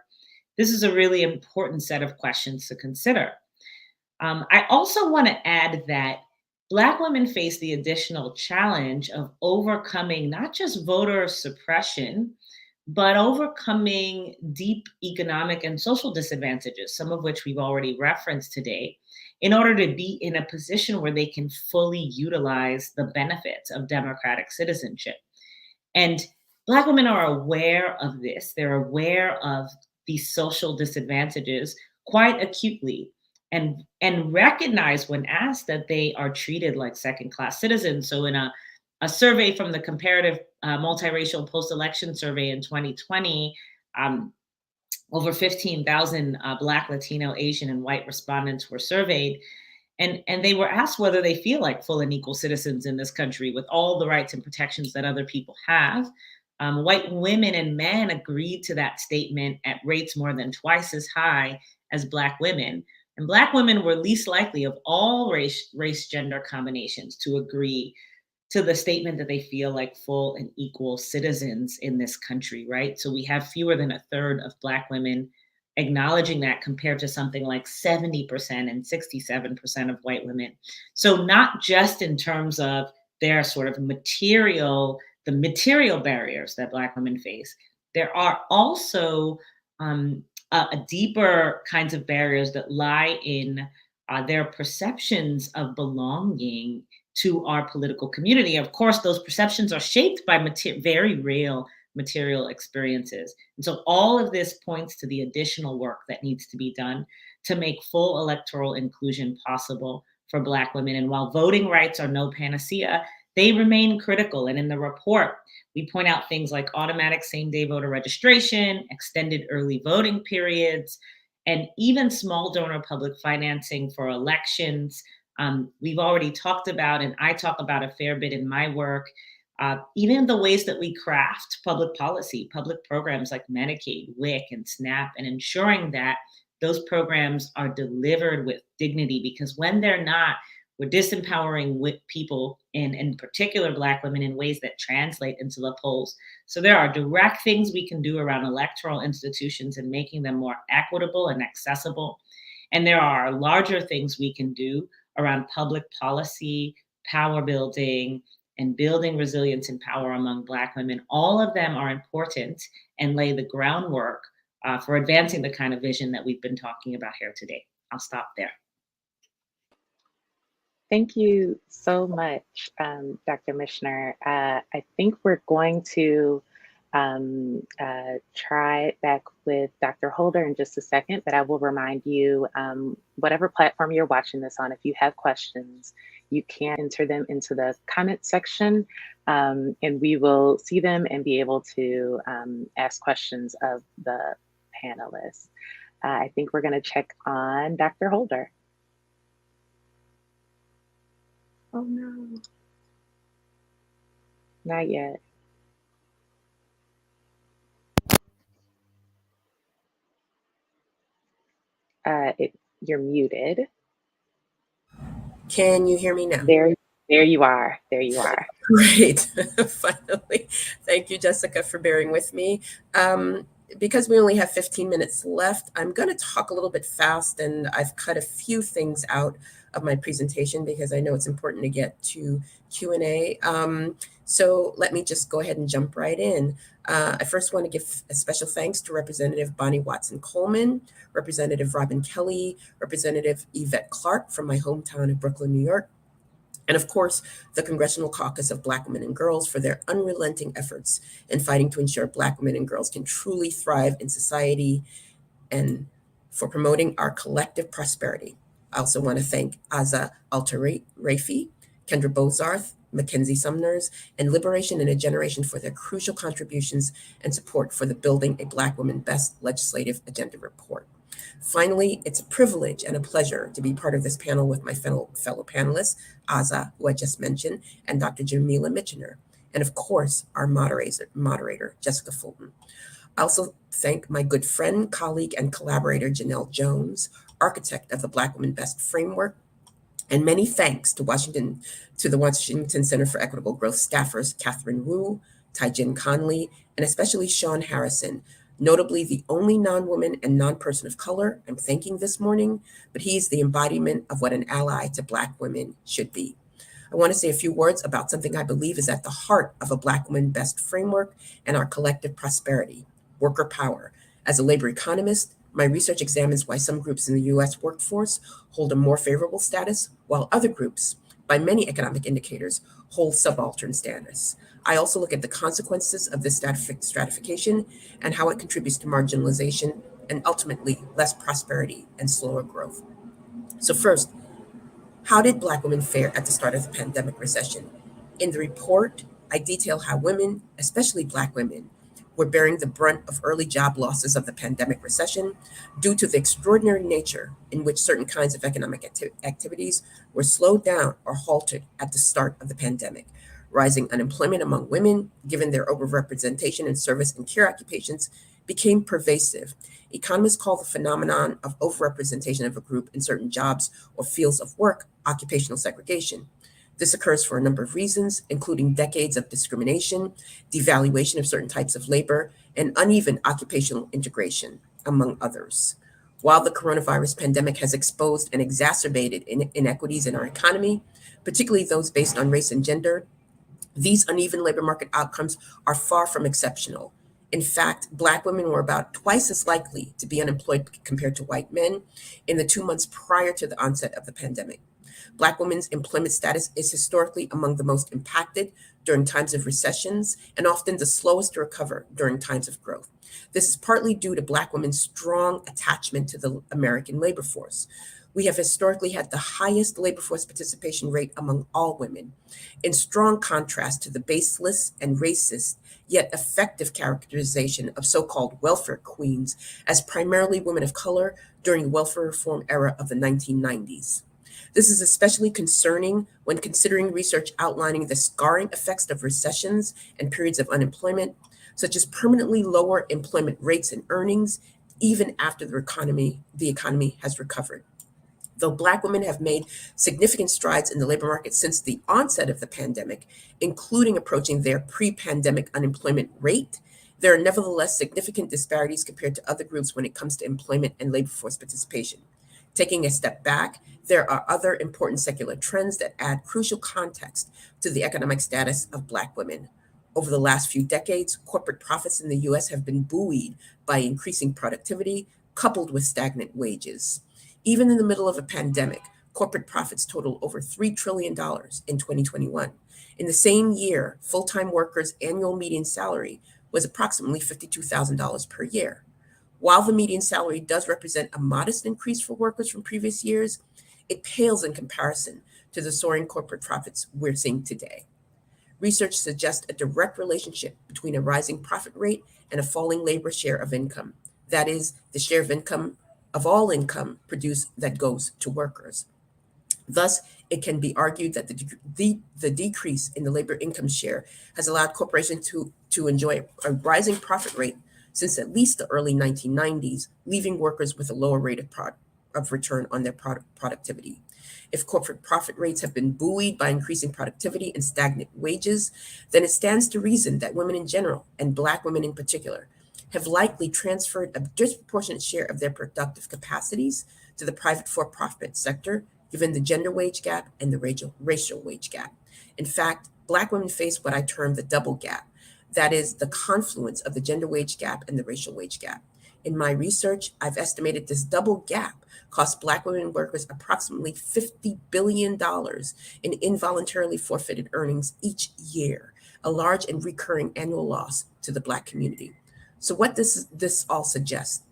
this is a really important set of questions to consider. I also want to add that Black women face the additional challenge of overcoming not just voter suppression, but overcoming deep economic and social disadvantages, some of which we've already referenced today, in order to be in a position where they can fully utilize the benefits of democratic citizenship. And Black women are aware of this. They're aware of these social disadvantages quite acutely and recognize when asked that they are treated like second-class citizens. So in a survey from the Comparative Multiracial Post-Election Survey in 2020, over 15,000 Black, Latino, Asian, and white respondents were surveyed. And they were asked whether they feel like full and equal citizens in this country with all the rights and protections that other people have. White women and men agreed to that statement at rates more than twice as high as Black women. And Black women were least likely of all race gender combinations to agree to the statement that they feel like full and equal citizens in this country, right? So we have fewer than a third of Black women acknowledging that, compared to something like 70% and 67% of white women. So not just in terms of their sort of the material barriers that Black women face, there are also a deeper kinds of barriers that lie in their perceptions of belonging to our political community. Of course, those perceptions are shaped by very real material experiences. And so all of this points to the additional work that needs to be done to make full electoral inclusion possible for Black women. And while voting rights are no panacea, they remain critical. And in the report, we point out things like automatic same-day voter registration, extended early voting periods, and even small donor public financing for elections. We've already talked about, and I talk about a fair bit in my work, even the ways that we craft public policy, public programs like Medicaid, WIC, and SNAP, and ensuring that those programs are delivered with dignity, because when they're not, we're disempowering with people, in particular Black women, in ways that translate into the polls. So there are direct things we can do around electoral institutions and making them more equitable and accessible. And there are larger things we can do around public policy, power building, and building resilience and power among Black women. All of them are important and lay the groundwork for advancing the kind of vision that we've been talking about here today. I'll stop there. Thank you so much, Dr. Michener. I think we're going to try it back with Dr. Holder in just a second, but I will remind you, whatever platform you're watching this on, if you have questions, you can enter them into the comment section, and we will see them and be able to ask questions of the panelists. I think we're going to check on Dr. Holder. Oh no, not yet. You're muted. Can you hear me now? There you are. There you are. Great. Finally. Thank you, Jessica, for bearing with me. Because we only have 15 minutes left, I'm going to talk a little bit fast, and I've cut a few things out of my presentation because I know it's important to get to Q&A. So let me just go ahead and jump right in. I first want to give a special thanks to Representative Bonnie Watson Coleman, Representative Robin Kelly, Representative Yvette Clarke from my hometown of Brooklyn, New York, and of course, the Congressional Caucus of Black Women and Girls for their unrelenting efforts in fighting to ensure Black women and girls can truly thrive in society and for promoting our collective prosperity. I also want to thank Azza Altiraifi, Kendra Bozarth, Mackenzie Sumners, and Liberation in a Generation for their crucial contributions and support for the Building a Black Woman Best Legislative Agenda report. Finally, it's a privilege and a pleasure to be part of this panel with my fellow panelists, Azza, who I just mentioned, and Dr. Jamila Michener, and of course, our moderator, Jessica Fulton. I also thank my good friend, colleague, and collaborator, Janelle Jones, architect of the Black Women Best Framework, and many thanks to the Washington Center for Equitable Growth staffers, Catherine Wu, Taijin Conley, and especially Sean Harrison, notably the only non-woman and non-person of color I'm thanking this morning, but he's the embodiment of what an ally to Black women should be. I want to say a few words about something I believe is at the heart of a Black woman best framework and our collective prosperity: worker power. As a labor economist, my research examines why some groups in the US workforce hold a more favorable status, while other groups, by many economic indicators, hold subaltern status. I also look at the consequences of this stratification and how it contributes to marginalization and ultimately less prosperity and slower growth. So first, how did Black women fare at the start of the pandemic recession? In the report, I detail how women, especially Black women, were bearing the brunt of early job losses of the pandemic recession due to the extraordinary nature in which certain kinds of economic activities were slowed down or halted at the start of the pandemic. Rising unemployment among women, given their overrepresentation in service and care occupations, became pervasive. Economists call the phenomenon of overrepresentation of a group in certain jobs or fields of work occupational segregation. This occurs for a number of reasons, including decades of discrimination, devaluation of certain types of labor, and uneven occupational integration, among others. While the coronavirus pandemic has exposed and exacerbated inequities in our economy, particularly those based on race and gender, these uneven labor market outcomes are far from exceptional. In fact, Black women were about twice as likely to be unemployed compared to white men in the 2 months prior to the onset of the pandemic. Black women's employment status is historically among the most impacted during times of recessions and often the slowest to recover during times of growth. This is partly due to Black women's strong attachment to the American labor force. We have historically had the highest labor force participation rate among all women, in strong contrast to the baseless and racist, yet effective characterization of so-called welfare queens as primarily women of color during the welfare reform era of the 1990s. This is especially concerning when considering research outlining the scarring effects of recessions and periods of unemployment, such as permanently lower employment rates and earnings, even after the economy has recovered. Though Black women have made significant strides in the labor market since the onset of the pandemic, including approaching their pre-pandemic unemployment rate, there are nevertheless significant disparities compared to other groups when it comes to employment and labor force participation. Taking a step back, there are other important secular trends that add crucial context to the economic status of Black women. Over the last few decades, corporate profits in the US have been buoyed by increasing productivity coupled with stagnant wages. Even in the middle of a pandemic, corporate profits totaled over $3 trillion in 2021. In the same year, full-time workers' annual median salary was approximately $52,000 per year. While the median salary does represent a modest increase for workers from previous years, it pales in comparison to the soaring corporate profits we're seeing today. Research suggests a direct relationship between a rising profit rate and a falling labor share of income. That is, the share of all income produced that goes to workers. Thus, it can be argued that the decrease in the labor income share has allowed corporations to enjoy a rising profit rate since at least the early 1990s, leaving workers with a lower rate of return on their productivity. If corporate profit rates have been buoyed by increasing productivity and stagnant wages, then it stands to reason that women in general, and Black women in particular, have likely transferred a disproportionate share of their productive capacities to the private for-profit sector, given the gender wage gap and the racial wage gap. In fact, Black women face what I term the double gap. That is the confluence of the gender wage gap and the racial wage gap. In my research, I've estimated this double gap costs Black women workers approximately $50 billion in involuntarily forfeited earnings each year, a large and recurring annual loss to the Black community. So what does this all suggest?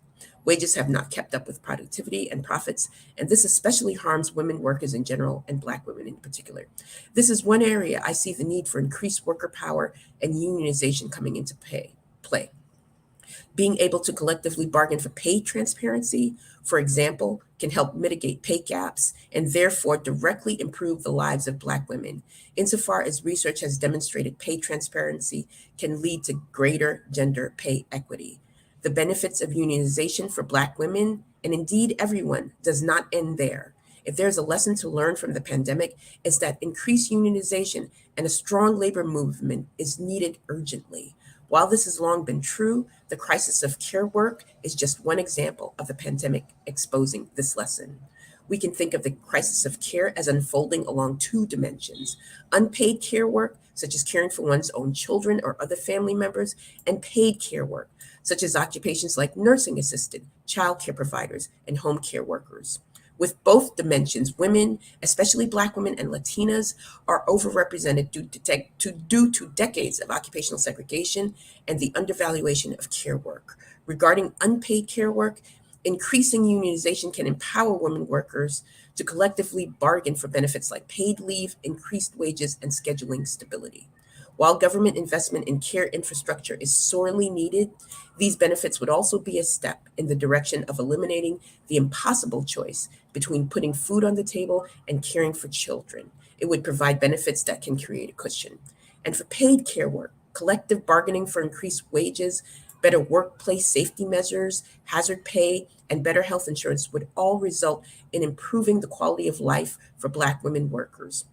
Wages have not kept up with productivity and profits, and this especially harms women workers in general and Black women in particular. This is one area I see the need for increased worker power and unionization coming into play. Being able to collectively bargain for pay transparency, for example, can help mitigate pay gaps and therefore directly improve the lives of Black women. Insofar as research has demonstrated pay transparency can lead to greater gender pay equity. The benefits of unionization for Black women, and indeed everyone, does not end there. If there's a lesson to learn from the pandemic, it's that increased unionization and a strong labor movement is needed urgently. While this has long been true, the crisis of care work is just one example of the pandemic exposing this lesson. we can think of the crisis of care as unfolding along two dimensions: unpaid care work, such as caring for one's own children or other family members, and paid care work, such as occupations like nursing assistant, childcare providers, and home care workers. With both dimensions, women, especially Black women and Latinas, are overrepresented due to decades of occupational segregation and the undervaluation of care work. Regarding unpaid care work, increasing unionization can empower women workers to collectively bargain for benefits like paid leave, increased wages, and scheduling stability. While government investment in care infrastructure is sorely needed, these benefits would also be a step in the direction of eliminating the impossible choice between putting food on the table and caring for children. It would provide benefits that can create a cushion. And for paid care work, collective bargaining for increased wages, better workplace safety measures, hazard pay, and better health insurance would all result in improving the quality of life for Black women workers.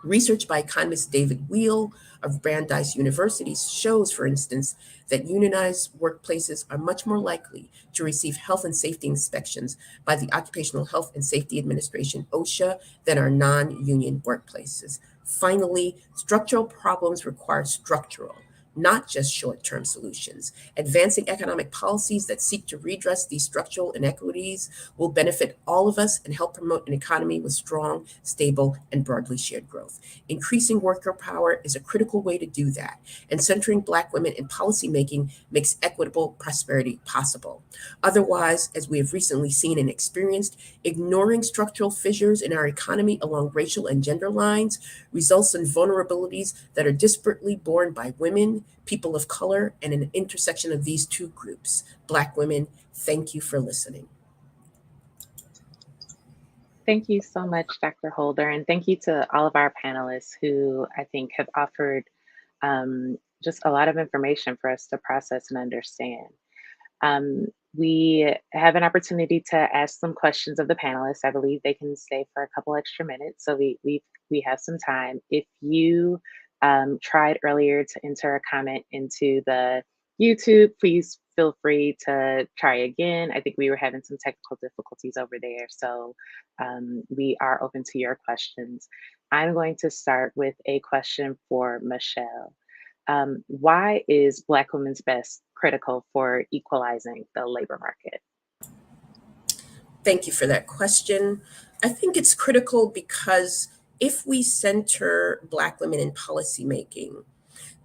Research by economist David Wheel of Brandeis University shows, for instance, that unionized workplaces are much more likely to receive health and safety inspections by the Occupational Health and Safety Administration, OSHA, than are non-union workplaces. Finally, structural problems require structural, not just short-term solutions. Advancing economic policies that seek to redress these structural inequities will benefit all of us and help promote an economy with strong, stable, and broadly shared growth. Increasing worker power is a critical way to do that, and centering Black women in policymaking makes equitable prosperity possible. Otherwise, as we have recently seen and experienced, ignoring structural fissures in our economy along racial and gender lines results in vulnerabilities that are disparately borne by women, people of color, and an intersection of these two groups. Black women, thank you for listening. Thank you so much, Dr. Holder, and thank you to all of our panelists who I think have offered just a lot of information for us to process and understand. We have an opportunity to ask some questions of the panelists. I believe they can stay for a couple extra minutes, so we have some time. If you tried earlier to enter a comment into the YouTube, please feel free to try again. I think we were having some technical difficulties over there, so we are open to your questions. I'm going to start with a question for Michelle. Why is Black Women's Best critical for equalizing the labor market? Thank you for that question. I think it's critical because if we center Black women in policymaking,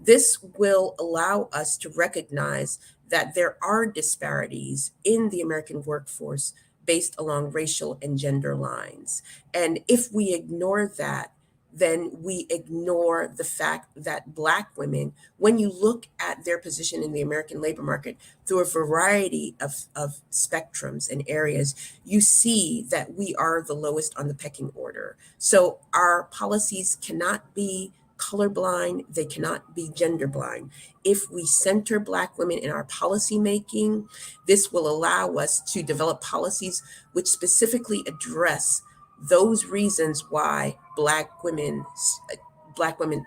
this will allow us to recognize that there are disparities in the American workforce based along racial and gender lines. And if we ignore that, then we ignore the fact that Black women, when you look at their position in the American labor market through a variety of spectrums and areas, you see that we are the lowest on the pecking order. So our policies cannot be colorblind, they cannot be gender blind. If we center Black women in our policy making, this will allow us to develop policies which specifically address those reasons why Black women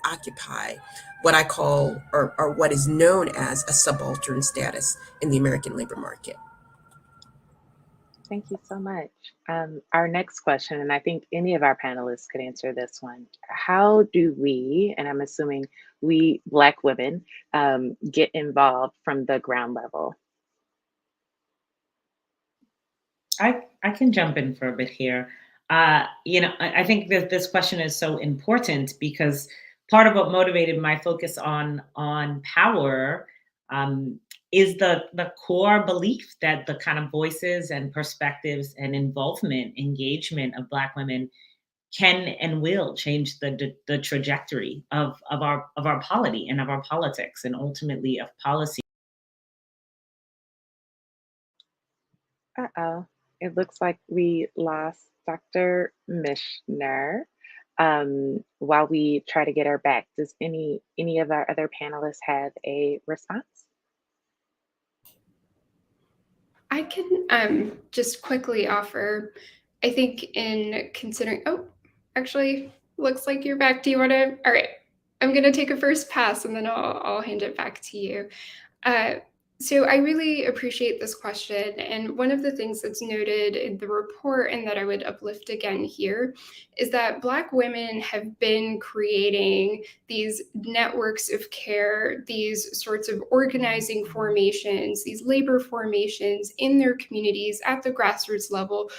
occupy what I call, or what is known as, a subaltern status in the American labor market. Thank you so much. Our next question, and I think any of our panelists could answer this one. How do we, and I'm assuming we Black women, get involved from the ground level? I can jump in for a bit here. I think that this question is so important because part of what motivated my focus on power is the core belief that the kind of voices and perspectives and involvement, engagement of Black women can and will change the trajectory of our polity and of our politics and ultimately of policy. Uh-oh, it looks like we lost Dr. Michener. While we try to get her back, does any of our other panelists have a response? I can just quickly offer, I think in considering, oh, actually, looks like you're back. Do you want to, all right, I'm going to take a first pass and then I'll hand it back to you. So I really appreciate this question. And one of the things that's noted in the report and that I would uplift again here is that Black women have been creating these networks of care, these sorts of organizing formations, these labor formations in their communities at the grassroots level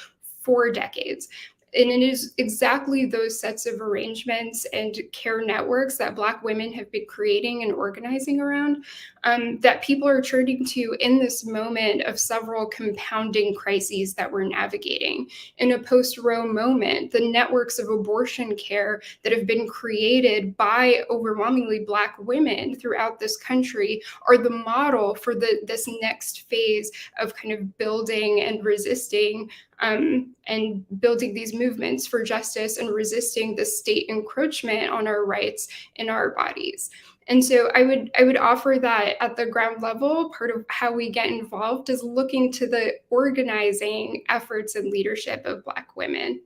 for decades. And it is exactly those sets of arrangements and care networks that Black women have been creating and organizing around that people are turning to in this moment of several compounding crises that we're navigating. In a post-Roe moment, the networks of abortion care that have been created by overwhelmingly Black women throughout this country are the model for this next phase of kind of building and resisting and building these movements for justice and resisting the state encroachment on our rights in our bodies. And so I would offer that at the ground level, part of how we get involved is looking to the organizing efforts and leadership of Black women.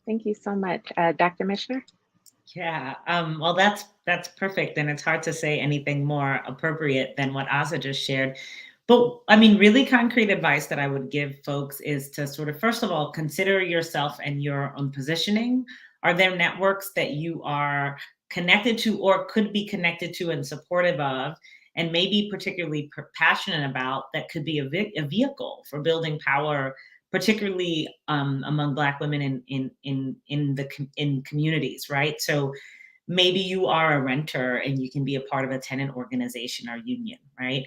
Thank you so much. Dr. Michener? Yeah, well, that's perfect. And it's hard to say anything more appropriate than what Azza just shared. But I mean, really concrete advice that I would give folks is to sort of, first of all, consider yourself and your own positioning. Are there networks that you are connected to or could be connected to and supportive of, and maybe particularly passionate about, that could be a vehicle for building power, particularly among Black women in communities, right? So maybe you are a renter and you can be a part of a tenant organization or union, right?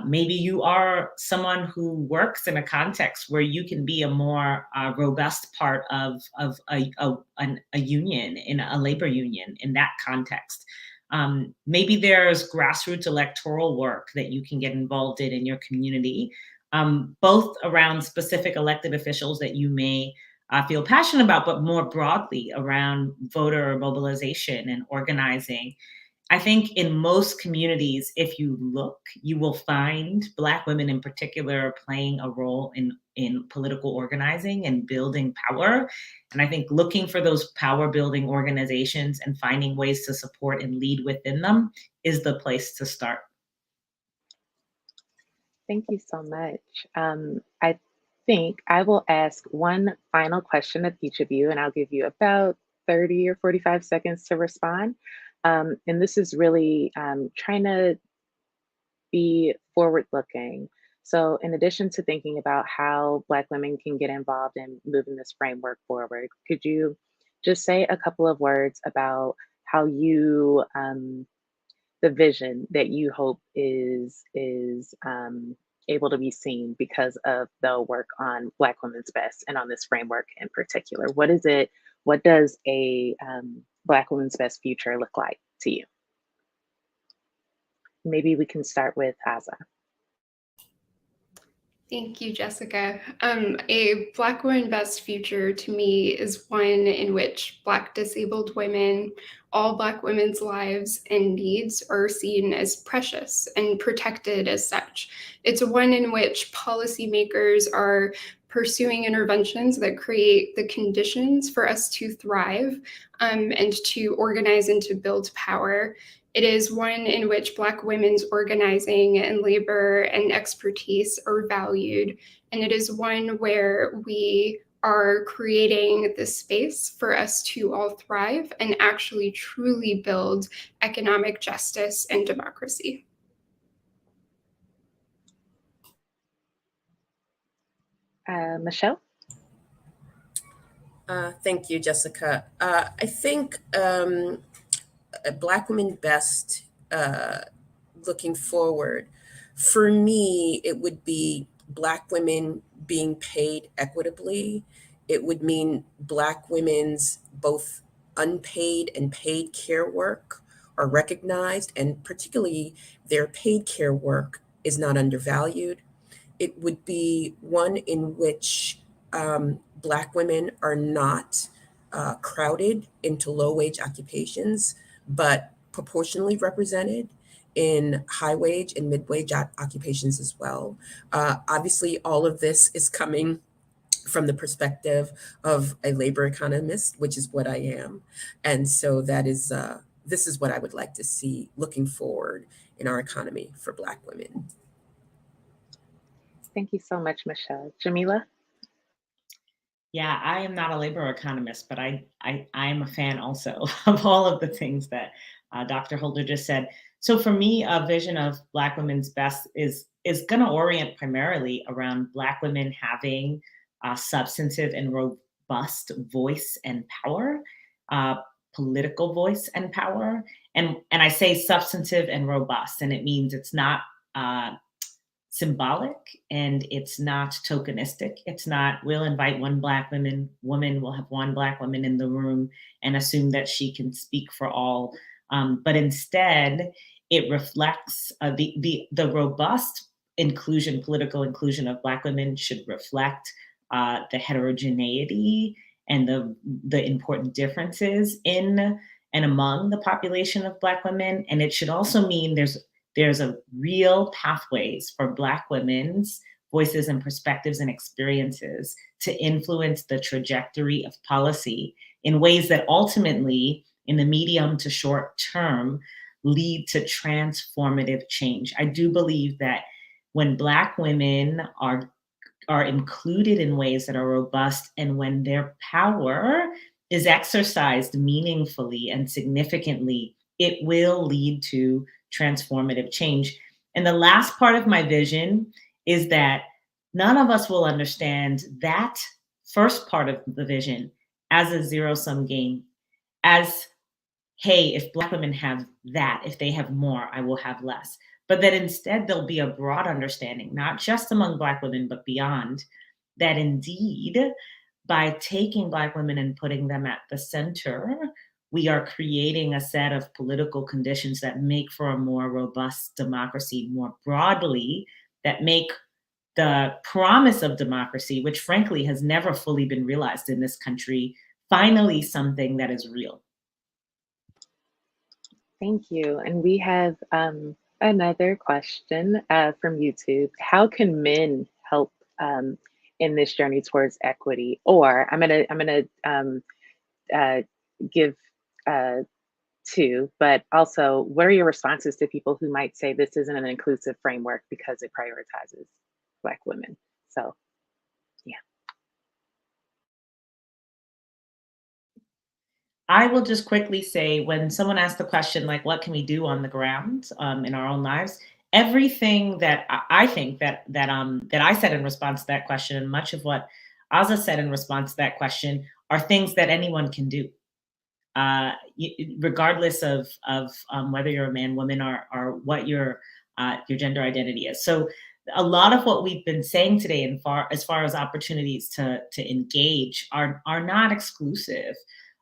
Maybe you are someone who works in a context where you can be a more robust part of a union, in a labor union in that context. Maybe there's grassroots electoral work that you can get involved in your community, both around specific elected officials that you may feel passionate about, but more broadly around voter mobilization and organizing. I think in most communities, if you look, you will find Black women in particular playing a role in political organizing and building power. And I think looking for those power building organizations and finding ways to support and lead within them is the place to start. Thank you so much. I think I will ask one final question of each of you, and I'll give you about 30 or 45 seconds to respond. And this is really trying to be forward looking. So in addition to thinking about how Black women can get involved in moving this framework forward, could you just say a couple of words about how you, the vision that you hope is able to be seen because of the work on Black Women's Best and on this framework in particular? What is it? What does a Black Women's Best future look like to you? Maybe we can start with Azza. Thank you, Jessica. A Black Women Best future to me is one in which Black disabled women, all Black women's lives and needs are seen as precious and protected as such. It's one in which policymakers are pursuing interventions that create the conditions for us to thrive and to organize and to build power. It is one in which Black women's organizing and labor and expertise are valued. And it is one where we are creating the space for us to all thrive and actually truly build economic justice and democracy. Michelle? Thank you, Jessica. I think a Black Women Best looking forward, for me, it would be Black women being paid equitably. It would mean Black women's both unpaid and paid care work are recognized, and particularly their paid care work is not undervalued. It would be one in which Black women are not crowded into low-wage occupations, but proportionally represented in high-wage and mid-wage occupations as well. Obviously, all of this is coming from the perspective of a labor economist, which is what I am. And so that is this is what I would like to see looking forward in our economy for Black women. Thank you so much, Michelle. Jamila? Yeah, I am not a labor economist, but I am a fan also of all of the things that Dr. Holder just said. So for me, a vision of Black women's best is going to orient primarily around Black women having substantive and robust voice and power, political voice and power. And I say substantive and robust, and it means it's not symbolic and it's not tokenistic. It's not, we'll invite one Black woman, we'll have one Black woman in the room and assume that she can speak for all. But instead, it reflects the robust inclusion, political inclusion of Black women should reflect the heterogeneity and the important differences in and among the population of Black women. And it should also mean there's a real pathways for Black women's voices and perspectives and experiences to influence the trajectory of policy in ways that ultimately, in the medium to short term, lead to transformative change. I do believe that when Black women are included in ways that are robust and when their power is exercised meaningfully and significantly, it will lead to transformative change. And the last part of my vision is that none of us will understand that first part of the vision as a zero-sum game, as, hey, if Black women have that, if they have more, I will have less. But that instead there'll be a broad understanding, not just among Black women, but beyond, that indeed, by taking Black women and putting them at the center, we are creating a set of political conditions that make for a more robust democracy more broadly, that make the promise of democracy, which frankly has never fully been realized in this country, finally something that is real. Thank you. And we have another question from YouTube. How can men help in this journey towards equity? Or I'm gonna give two, but also, what are your responses to people who might say this isn't an inclusive framework because it prioritizes Black women? So, yeah. I will just quickly say, when someone asks the question, like, what can we do on the ground in our own lives? Everything that I think that I said in response to that question, and much of what Azza said in response to that question, are things that anyone can do, regardless of whether you're a man, woman, or what your gender identity is. So a lot of what we've been saying today, as far as opportunities to engage, are not exclusive.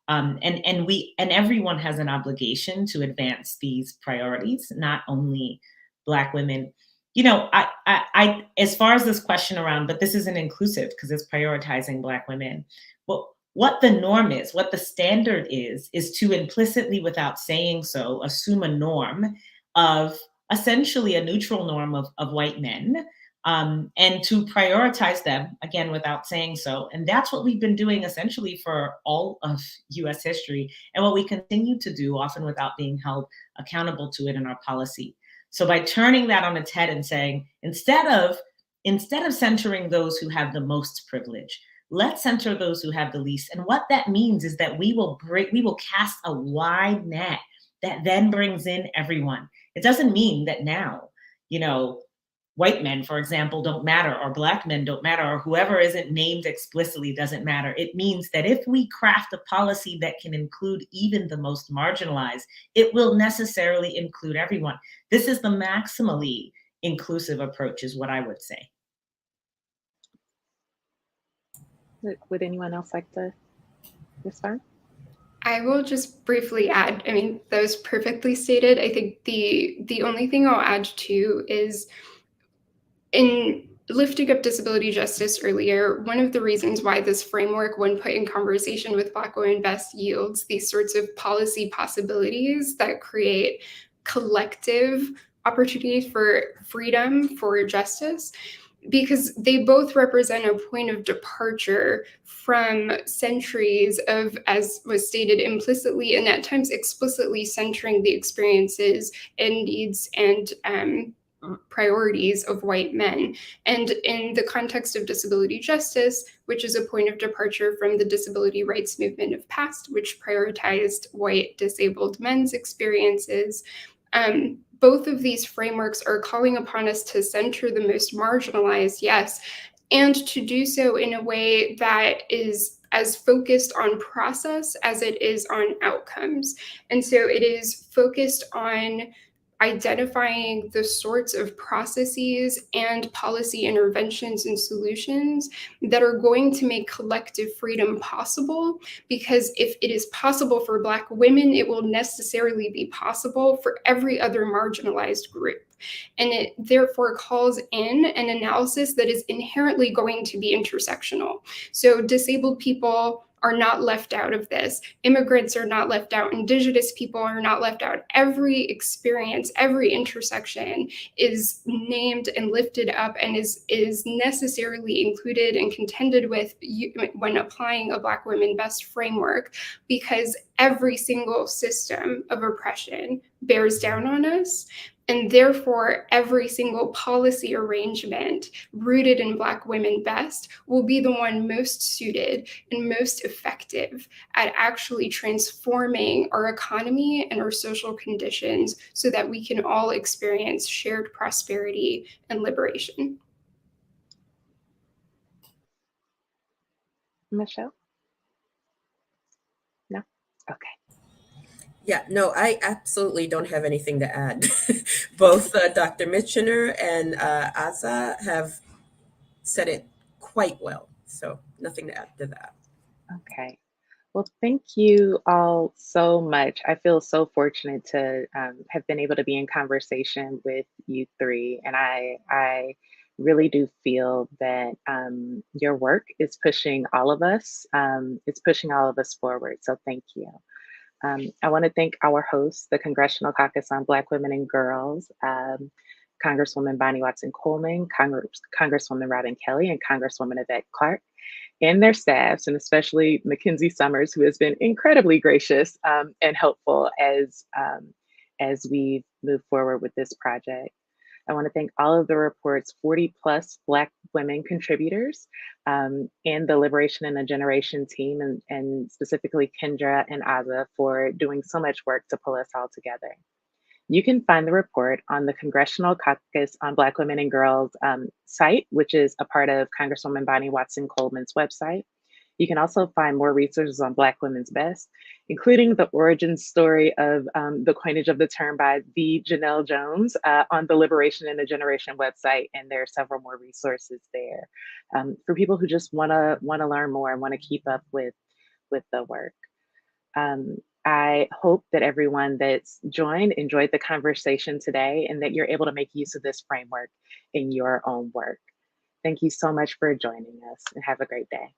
And everyone has an obligation to advance these priorities, not only Black women. You know, I as far as this question around, but this isn't inclusive because it's prioritizing Black women. Well, what the norm is, what the standard is to implicitly, without saying so, assume a norm of essentially a neutral norm of white men. And to prioritize them, again, without saying so. And that's what we've been doing essentially for all of US history, and what we continue to do, often without being held accountable to it in our policy. So by turning that on its head and saying, instead of centering those who have the most privilege, let's center those who have the least. And what that means is that we will cast a wide net that then brings in everyone. It doesn't mean that now, you know, white men, for example, don't matter, or Black men don't matter, or whoever isn't named explicitly doesn't matter. It means that if we craft a policy that can include even the most marginalized, it will necessarily include everyone. This is the maximally inclusive approach, is what I would say. Would anyone else like to respond? I will just briefly add, I mean, that was perfectly stated. I think the only thing I'll add to is, in lifting up disability justice earlier, one of the reasons why this framework, when put in conversation with Black Women Best, yields these sorts of policy possibilities that create collective opportunities for freedom, for justice, because they both represent a point of departure from centuries of, as was stated implicitly and at times explicitly, centering the experiences and needs and priorities of white men. And in the context of disability justice, which is a point of departure from the disability rights movement of past, which prioritized white disabled men's experiences, both of these frameworks are calling upon us to center the most marginalized, yes, and to do so in a way that is as focused on process as it is on outcomes. And so it is focused on identifying the sorts of processes and policy interventions and solutions that are going to make collective freedom possible. Because if it is possible for Black women, it will necessarily be possible for every other marginalized group. And it therefore calls in an analysis that is inherently going to be intersectional. So disabled people are not left out of this. Immigrants are not left out. Indigenous people are not left out. Every experience, every intersection is named and lifted up and is necessarily included and contended with when applying a Black Women Best framework, because every single system of oppression bears down on us. And therefore, every single policy arrangement rooted in Black Women Best will be the one most suited and most effective at actually transforming our economy and our social conditions so that we can all experience shared prosperity and liberation. Michelle? No? Okay. Yeah, no, I absolutely don't have anything to add. Both Dr. Michener and Azza have said it quite well. So nothing to add to that. Okay. Well, thank you all so much. I feel so fortunate to have been able to be in conversation with you three. And I really do feel that your work is pushing all of us. It's pushing all of us forward. So thank you. I want to thank our hosts, the Congressional Caucus on Black Women and Girls, Congresswoman Bonnie Watson Coleman, Congresswoman Robin Kelly, and Congresswoman Yvette Clarke, and their staffs, and especially Mackenzie Summers, who has been incredibly gracious and helpful as we move forward with this project. I want to thank all of the report's 40 plus Black women contributors and the Liberation in a Generation team, and specifically Kendra and Azza for doing so much work to pull us all together. You can find the report on the Congressional Caucus on Black Women and Girls site, which is a part of Congresswoman Bonnie Watson Coleman's website. You can also find more resources on Black Women's Best, including the origin story of the coinage of the term by the Janelle Jones on the Liberation in a Generation website, and there are several more resources there for people who just want to learn more and want to keep up with the work. I hope that everyone that's joined enjoyed the conversation today and that you're able to make use of this framework in your own work. Thank you so much for joining us and have a great day.